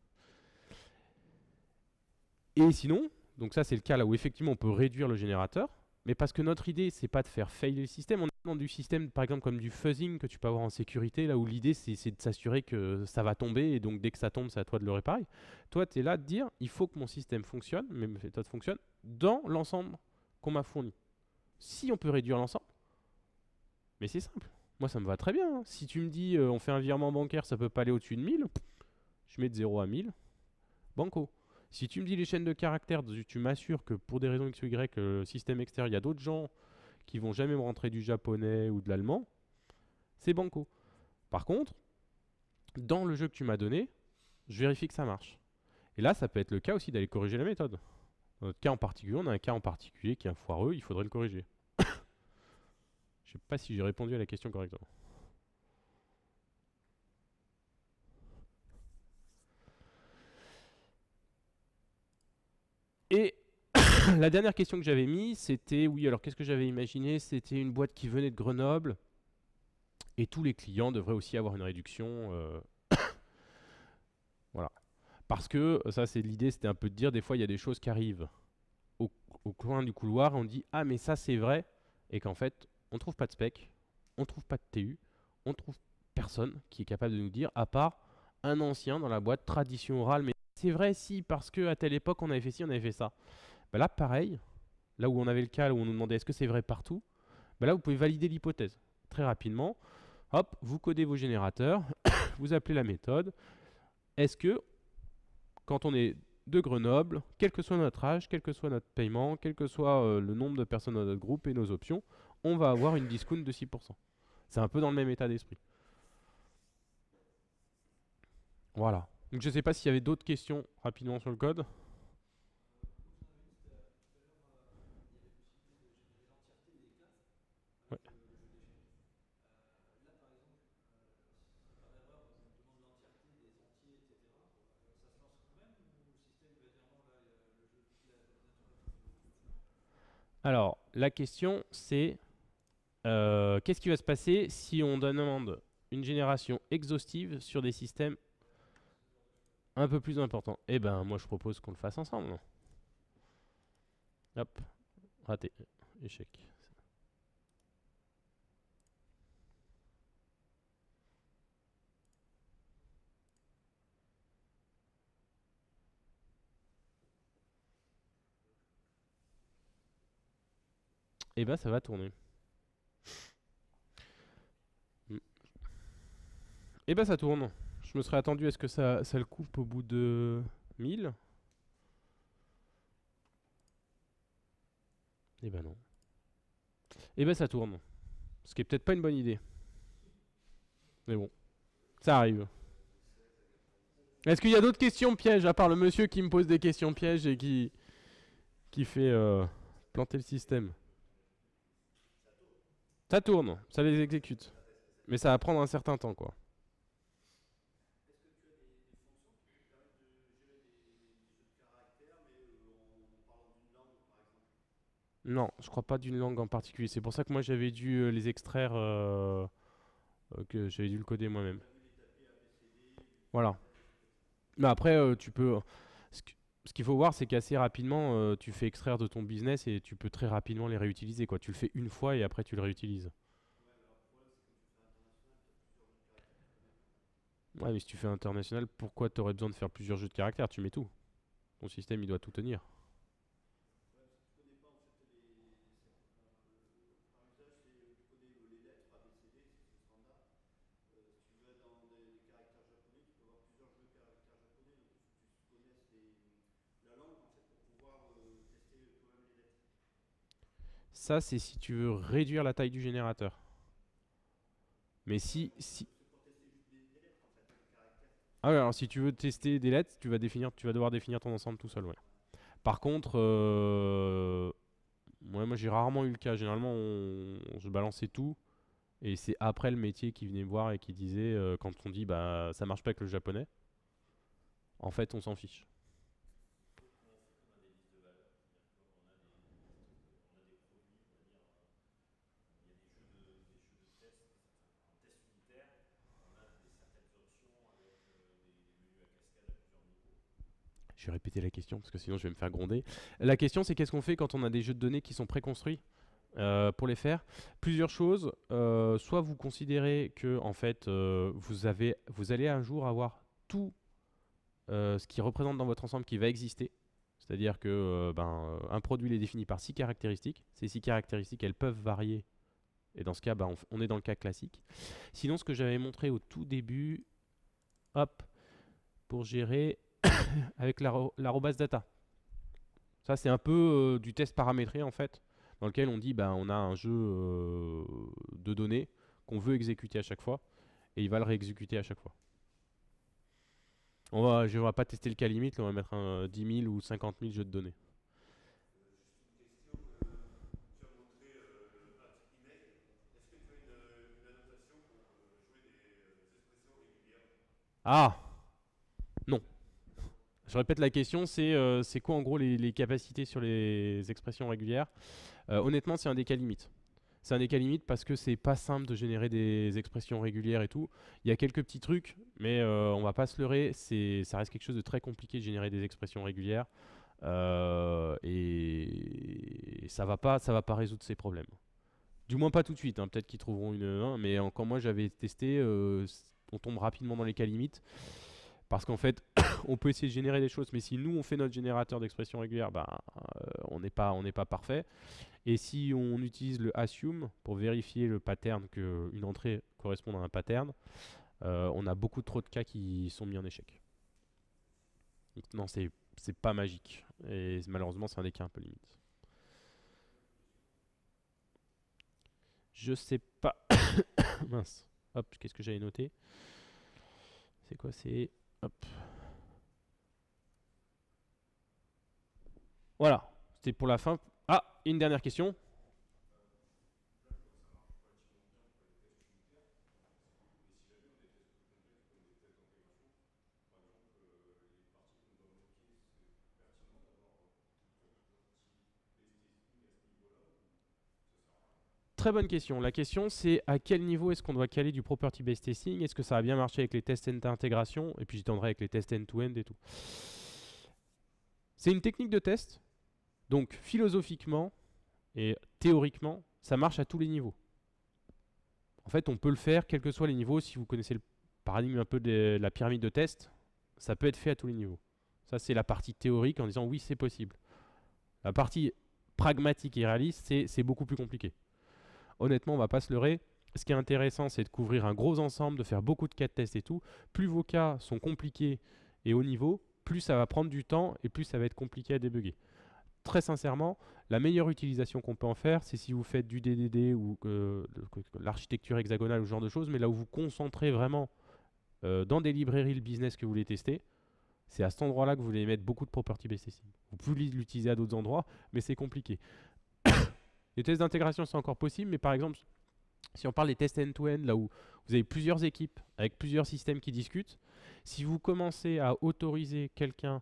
Et sinon, donc ça c'est le cas là où effectivement on peut réduire le générateur, mais parce que notre idée c'est pas de faire fail le système, on est dans du système par exemple comme du fuzzing que tu peux avoir en sécurité, là où l'idée c'est de s'assurer que ça va tomber et donc dès que ça tombe c'est à toi de le réparer. Toi tu es là de dire il faut que mon système fonctionne, mes méthodes fonctionnent dans l'ensemble qu'on m'a fourni. Si on peut réduire l'ensemble, mais c'est simple, moi ça me va très bien. Hein. Si tu me dis on fait un virement bancaire ça peut pas aller au-dessus de 1000, je mets de 0 à 1000, banco. Si tu me dis les chaînes de caractères, tu m'assures que pour des raisons X ou Y, le système extérieur, il y a d'autres gens qui vont jamais me rentrer du japonais ou de l'allemand, c'est banco. Par contre, dans le jeu que tu m'as donné, je vérifie que ça marche. Et là, ça peut être le cas aussi d'aller corriger la méthode. Dans notre cas en particulier, on a un cas en particulier qui est un foireux, il faudrait le corriger. Je sais pas si j'ai répondu à la question correctement. Et la dernière question que j'avais mise, c'était, oui, alors qu'est-ce que j'avais imaginé? C'était une boîte qui venait de Grenoble, et tous les clients devraient aussi avoir une réduction. Voilà. Parce que, ça c'est l'idée, c'était un peu de dire, des fois il y a des choses qui arrivent au coin du couloir, et on dit, ah mais ça c'est vrai, et qu'en fait, on trouve pas de spec, on trouve pas de TU, on trouve personne qui est capable de nous dire, à part un ancien dans la boîte, tradition orale, mais c'est vrai si, parce qu'à telle époque on avait fait ci, on avait fait ça. Bah là, pareil, là où on avait le cas, où on nous demandait est-ce que c'est vrai partout, bah là, vous pouvez valider l'hypothèse très rapidement. Hop, vous codez vos générateurs, vous appelez la méthode. Est-ce que, quand on est de Grenoble, quel que soit notre âge, quel que soit notre paiement, quel que soit le nombre de personnes dans notre groupe et nos options, on va avoir une discount de 6%. C'est un peu dans le même état d'esprit. Voilà. Donc je ne sais pas s'il y avait d'autres questions rapidement sur le code. Ouais. Alors, la question c'est qu'est-ce qui va se passer si on demande une génération exhaustive sur des systèmes un peu plus importants? Eh ben, moi je propose qu'on le fasse ensemble. Hop, raté, échec. Eh ben, ça va tourner. Eh ben, ça tourne. Je me serais attendu à ce que ça le coupe au bout de 1000. Eh ben non. Eh ben ça tourne. Ce qui est peut-être pas une bonne idée. Mais bon, ça arrive. Est-ce qu'il y a d'autres questions pièges à part le monsieur qui me pose des questions pièges et qui fait planter le système? Ça tourne, ça les exécute. Mais ça va prendre un certain temps quoi. Non, je crois pas d'une langue en particulier. C'est pour ça que moi j'avais dû les extraire, que j'avais dû le coder moi-même. Voilà. Mais après, tu peux. Ce que- ce qu'il faut voir, c'est qu'assez rapidement, tu fais extraire de ton business et tu peux très rapidement les réutiliser, quoi. Tu le fais une fois et après tu le réutilises. Ouais, mais si tu fais international, pourquoi tu aurais besoin de faire plusieurs jeux de caractères? Tu mets tout. Ton système, il doit tout tenir. Ça, c'est si tu veux réduire la taille du générateur. Mais si... Ah ouais, alors si tu veux tester des lettres, tu vas devoir définir ton ensemble tout seul, ouais. Par contre, ouais, moi j'ai rarement eu le cas. Généralement, je balançais tout. Et c'est après le métier qui venait me voir et qui disait, quand on dit bah ça marche pas avec le japonais, en fait on s'en fiche. Je vais répéter la question parce que sinon je vais me faire gronder. La question c'est qu'est-ce qu'on fait quand on a des jeux de données qui sont préconstruits pour les faire? Plusieurs choses. Soit vous considérez que en fait vous allez un jour avoir tout ce qui représente dans votre ensemble qui va exister. C'est-à-dire que un produit est défini par 6 caractéristiques. Ces 6 caractéristiques, elles peuvent varier. Et dans ce cas, on est dans le cas classique. Sinon, ce que j'avais montré au tout début, hop, pour gérer avec l'arrobase data. Ça, c'est un peu du test paramétré en fait, dans lequel on dit on a un jeu de données qu'on veut exécuter à chaque fois, et il va le réexécuter à chaque fois. Je ne vais pas tester le cas limite, là, on va mettre un 10 000 ou 50 000 jeux de données. Ah non. Je répète la question, c'est quoi en gros les capacités sur les expressions régulières? Honnêtement, c'est un des cas limites. C'est un des cas limites parce que c'est pas simple de générer des expressions régulières et tout. Il y a quelques petits trucs, mais on va pas se leurrer, ça reste quelque chose de très compliqué de générer des expressions régulières. Et ça va pas résoudre ces problèmes. Du moins pas tout de suite, hein. Peut-être qu'ils trouveront mais quand moi j'avais testé, on tombe rapidement dans les cas limites. Parce qu'en fait, on peut essayer de générer des choses, mais si nous on fait notre générateur d'expression régulière, on n'est pas parfait. Et si on utilise le assume pour vérifier le pattern, qu'une entrée corresponde à un pattern, on a beaucoup trop de cas qui sont mis en échec. Donc, non, c'est pas magique. Et malheureusement, c'est un des cas un peu limite. Je sais pas. Mince. Hop, qu'est-ce que j'avais noté? C'est quoi? C'est... Hop. Voilà. C'était pour la fin. Ah, une dernière question. Très bonne question. La question, c'est à quel niveau est-ce qu'on doit caler du property-based testing? Est-ce que ça a bien marché avec les tests d'intégration? Et puis j'étendrai avec les tests end-to-end et tout. C'est une technique de test. Donc philosophiquement et théoriquement, ça marche à tous les niveaux. En fait, on peut le faire quels que soient les niveaux. Si vous connaissez le paradigme un peu de la pyramide de test, ça peut être fait à tous les niveaux. Ça, c'est la partie théorique en disant oui, c'est possible. La partie pragmatique et réaliste, c'est beaucoup plus compliqué. Honnêtement, on va pas se leurrer. Ce qui est intéressant, c'est de couvrir un gros ensemble, de faire beaucoup de cas de test et tout. Plus vos cas sont compliqués et haut niveau, plus ça va prendre du temps et plus ça va être compliqué à débugger. Très sincèrement, la meilleure utilisation qu'on peut en faire, c'est si vous faites du DDD ou l'architecture hexagonale ou ce genre de choses, mais là où vous concentrez vraiment dans des librairies le business que vous voulez tester, c'est à cet endroit-là que vous voulez mettre beaucoup de property-based testing. Vous pouvez l'utiliser à d'autres endroits, mais c'est compliqué. Les tests d'intégration, c'est encore possible, mais par exemple, si on parle des tests end-to-end, là où vous avez plusieurs équipes avec plusieurs systèmes qui discutent, si vous commencez à autoriser quelqu'un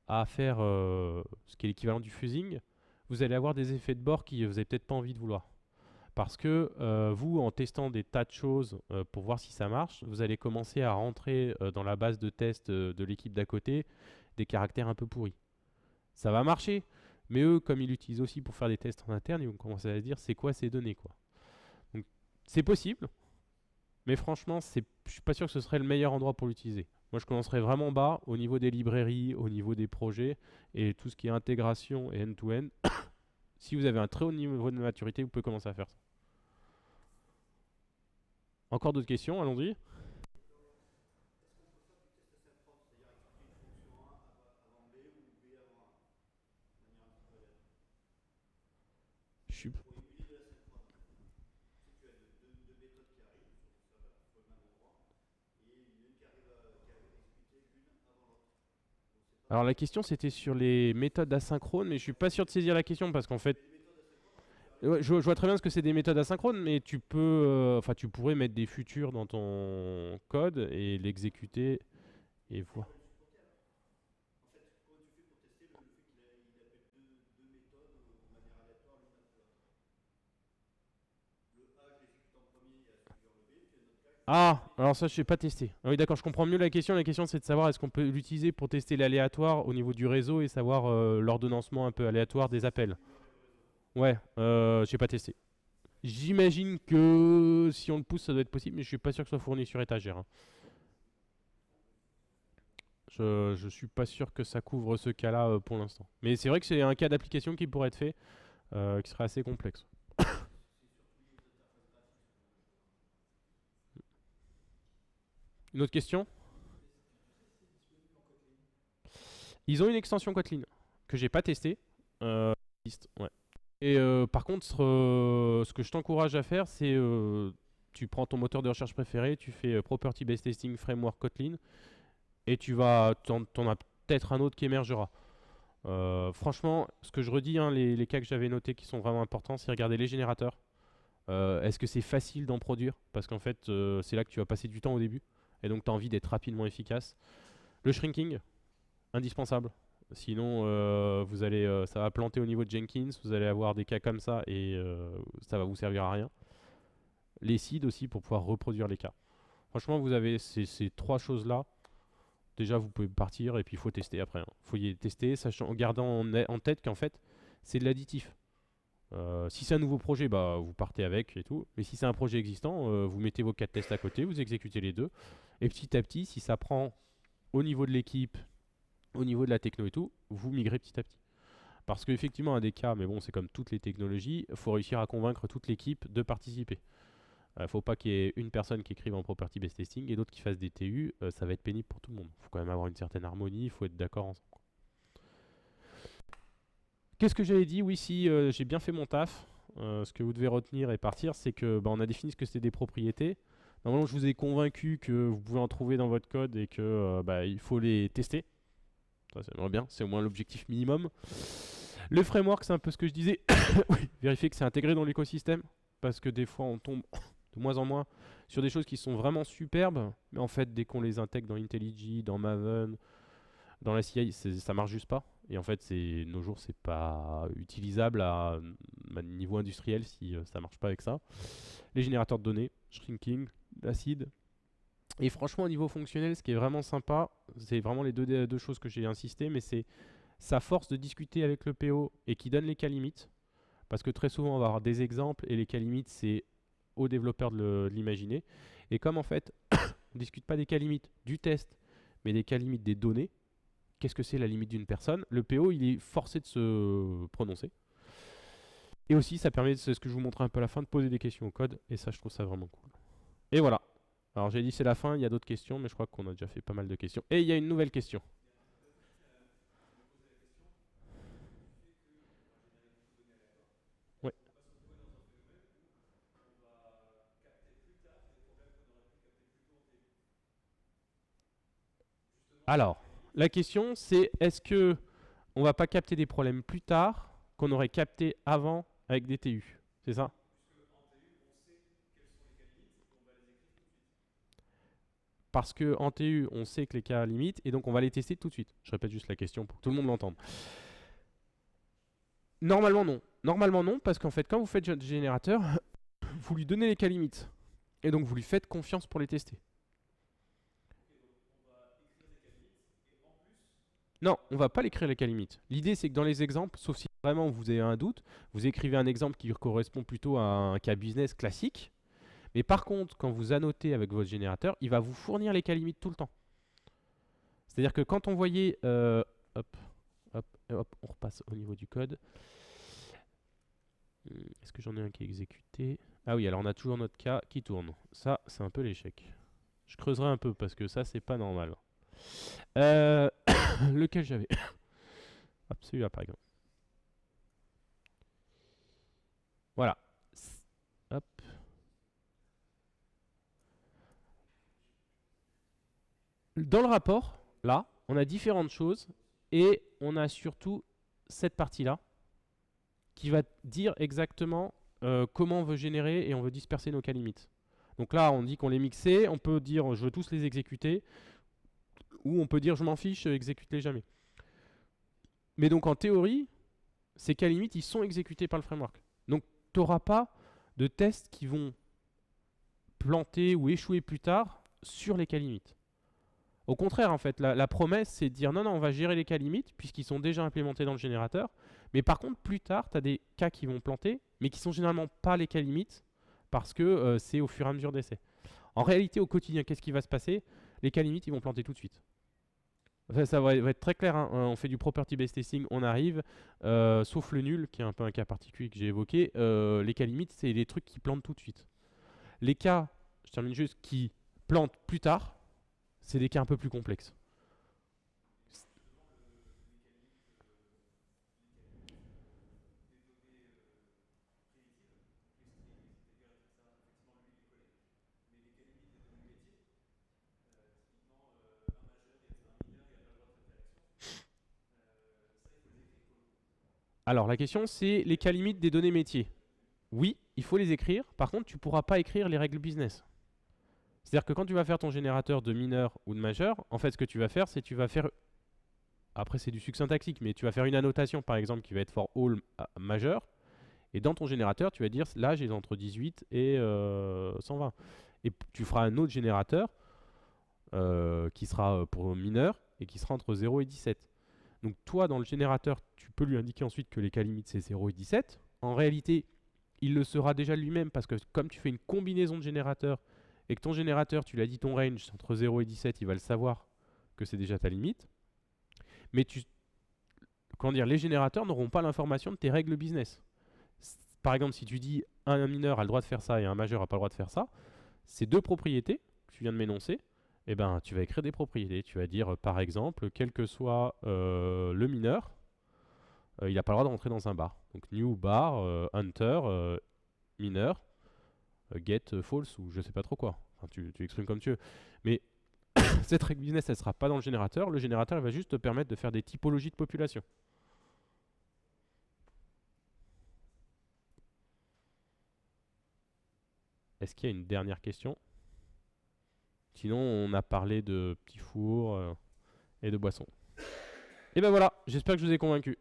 à faire ce qui est l'équivalent du fuzzing, vous allez avoir des effets de bord qui vous n'avez peut-être pas envie de vouloir. Parce que vous, en testant des tas de choses pour voir si ça marche, vous allez commencer à rentrer dans la base de test de l'équipe d'à côté des caractères un peu pourris. Ça va marcher, mais eux, comme ils l'utilisent aussi pour faire des tests en interne, ils vont commencer à se dire c'est quoi ces données, quoi. Donc c'est possible, mais franchement, je suis pas sûr que ce serait le meilleur endroit pour l'utiliser. Moi, je commencerais vraiment bas, au niveau des librairies, au niveau des projets, et tout ce qui est intégration et end-to-end. Si vous avez un très haut niveau de maturité, vous pouvez commencer à faire ça. Encore d'autres questions? Allons-y. Je suis... Alors la question c'était sur les méthodes asynchrones, mais je suis pas sûr de saisir la question parce qu'en fait, ouais, je vois très bien ce que c'est des méthodes asynchrones, mais tu peux, enfin tu pourrais mettre des futurs dans ton code et l'exécuter et voir. Ah, alors ça je sais pas tester. Ah oui d'accord, je comprends mieux la question. La question c'est de savoir est-ce qu'on peut l'utiliser pour tester l'aléatoire au niveau du réseau et savoir l'ordonnancement un peu aléatoire des appels. Ouais, je sais pas testé. J'imagine que si on le pousse ça doit être possible, mais je suis pas sûr que ce soit fourni sur étagère, hein. Je suis pas sûr que ça couvre ce cas-là pour l'instant. Mais c'est vrai que c'est un cas d'application qui pourrait être fait, qui serait assez complexe. Une autre question? Ils ont une extension Kotlin que j'ai pas testée. Ouais. Et par contre, ce que je t'encourage à faire, c'est tu prends ton moteur de recherche préféré, tu fais Property Based Testing Framework Kotlin, et t'en as peut-être un autre qui émergera. Franchement, ce que je redis, hein, les cas que j'avais notés qui sont vraiment importants, c'est regarder les générateurs. Est-ce que c'est facile d'en produire? Parce qu'en fait, c'est là que tu vas passer du temps au début. Et donc, tu as envie d'être rapidement efficace. Le shrinking, indispensable. Sinon, ça va planter au niveau de Jenkins. Vous allez avoir des cas comme ça et ça va vous servir à rien. Les seeds aussi pour pouvoir reproduire les cas. Franchement, vous avez ces trois choses-là. Déjà, vous pouvez partir et puis il faut tester après, hein. Il faut y tester, en gardant en tête qu'en fait, c'est de l'additif. Si c'est un nouveau projet, bah, vous partez avec et tout. Mais si c'est un projet existant, vous mettez vos 4 tests à côté, vous exécutez les deux. Et petit à petit, si ça prend au niveau de l'équipe, au niveau de la techno et tout, vous migrez petit à petit. Parce qu'effectivement, un des cas, mais bon, c'est comme toutes les technologies, il faut réussir à convaincre toute l'équipe de participer. Faut pas qu'il y ait une personne qui écrive en property based testing et d'autres qui fassent des TU. Ça va être pénible pour tout le monde. Il faut quand même avoir une certaine harmonie, il faut être d'accord ensemble. Qu'est-ce que j'avais dit? Oui, si j'ai bien fait mon taf. Ce que vous devez retenir et partir, c'est que on a défini ce que c'était des propriétés. Normalement, je vous ai convaincu que vous pouvez en trouver dans votre code et que il faut les tester. Ça, c'est bien, c'est au moins l'objectif minimum. Le framework, c'est un peu ce que je disais. Oui, vérifier que c'est intégré dans l'écosystème. Parce que des fois, on tombe de moins en moins sur des choses qui sont vraiment superbes. Mais en fait, dès qu'on les intègre dans IntelliJ, dans Maven, dans la CI, ça marche juste pas. Et en fait, nos jours, c'est pas utilisable à niveau industriel si ça marche pas avec ça. Les générateurs de données, shrinking, l'acide. Et franchement, au niveau fonctionnel, ce qui est vraiment sympa, c'est vraiment les deux choses que j'ai insisté, mais c'est sa force de discuter avec le PO et qui donne les cas limites. Parce que très souvent, on va avoir des exemples et les cas limites, c'est aux développeurs de l'imaginer. Et comme en fait, on ne discute pas des cas limites du test, mais des cas limites des données, qu'est-ce que c'est la limite d'une personne? Le PO, il est forcé de se prononcer. Et aussi, ça permet, c'est ce que je vous montrais un peu à la fin, de poser des questions au code. Et ça, je trouve ça vraiment cool. Et voilà. Alors, j'ai dit c'est la fin, il y a d'autres questions, mais je crois qu'on a déjà fait pas mal de questions. Et il y a une nouvelle question. Oui. Alors, la question, c'est est-ce que on va pas capter des problèmes plus tard qu'on aurait capté avant avec des TU? C'est ça? Parce qu'en TU, on sait que les cas limites, et donc on va les tester tout de suite. Je répète juste la question pour que tout le monde l'entende. Normalement non. Normalement non, parce qu'en fait, quand vous faites votre générateur, vous lui donnez les cas limites. Et donc vous lui faites confiance pour les tester. Non, on va pas l'écrire les cas limites. L'idée, c'est que dans les exemples, sauf si vraiment vous avez un doute, vous écrivez un exemple qui correspond plutôt à un cas business classique. Mais par contre, quand vous annotez avec votre générateur, il va vous fournir les cas limites tout le temps. C'est-à-dire que quand on voyait... hop, on repasse au niveau du code. Est-ce que j'en ai un qui est exécuté? Ah oui, alors on a toujours notre cas qui tourne. Ça, c'est un peu l'échec. Je creuserai un peu parce que ça, c'est pas normal. Lequel j'avais? Hop, celui-là par exemple. Voilà. Hop. Dans le rapport, là, on a différentes choses et on a surtout cette partie-là qui va dire exactement comment on veut générer et on veut disperser nos cas limites. Donc là, on dit qu'on les mixait, on peut dire je veux tous les exécuter, ou on peut dire je m'en fiche, exécute-les jamais. Mais donc en théorie, ces cas limites, ils sont exécutés par le framework. Donc tu n'auras pas de tests qui vont planter ou échouer plus tard sur les cas limites. Au contraire, en fait, la promesse, c'est de dire non, non, on va gérer les cas limites, puisqu'ils sont déjà implémentés dans le générateur. Mais par contre, plus tard, tu as des cas qui vont planter, mais qui sont généralement pas les cas limites, parce que c'est au fur et à mesure d'essai. En réalité, au quotidien, qu'est-ce qui va se passer? Les cas limites, ils vont planter tout de suite. Enfin, ça va être très clair, hein. On fait du property based testing, on arrive, sauf le nul, qui est un peu un cas particulier que j'ai évoqué. Les cas limites, c'est les trucs qui plantent tout de suite. Les cas, je termine juste, qui plantent plus tard, c'est des cas un peu plus complexes. Alors la question, c'est les cas limites des données métiers. Oui, il faut les écrire. Par contre, tu ne pourras pas écrire les règles business. C'est-à-dire que quand tu vas faire ton générateur de mineur ou de majeur, en fait, ce que tu vas faire, c'est tu vas faire... Après, c'est du succinct syntaxique, mais tu vas faire une annotation, par exemple, qui va être for all majeur. Et dans ton générateur, tu vas dire l'âge est entre 18 et 120. Et tu feras un autre générateur qui sera pour mineur et qui sera entre 0 et 17. Donc toi, dans le générateur, tu peux lui indiquer ensuite que les cas limites, c'est 0 et 17. En réalité, il le sera déjà lui-même parce que comme tu fais une combinaison de générateurs et que ton générateur, tu l'as dit, ton range, c'est entre 0 et 17, il va le savoir que c'est déjà ta limite. Mais comment dire, les générateurs n'auront pas l'information de tes règles business. Par exemple, si tu dis un mineur a le droit de faire ça et un majeur n'a pas le droit de faire ça, ces deux propriétés que tu viens de m'énoncer, eh ben, tu vas écrire des propriétés. Tu vas dire, par exemple, quel que soit le mineur, il n'a pas le droit de rentrer dans un bar. Donc new bar, hunter, mineur, get false ou je sais pas trop quoi. Enfin, tu exprimes comme tu veux. Mais cette règle business, elle ne sera pas dans le générateur. Le générateur, il va juste te permettre de faire des typologies de population. Est-ce qu'il y a une dernière question? Sinon, on a parlé de petits fours et de boissons. Et ben voilà, j'espère que je vous ai convaincu.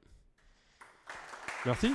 Merci.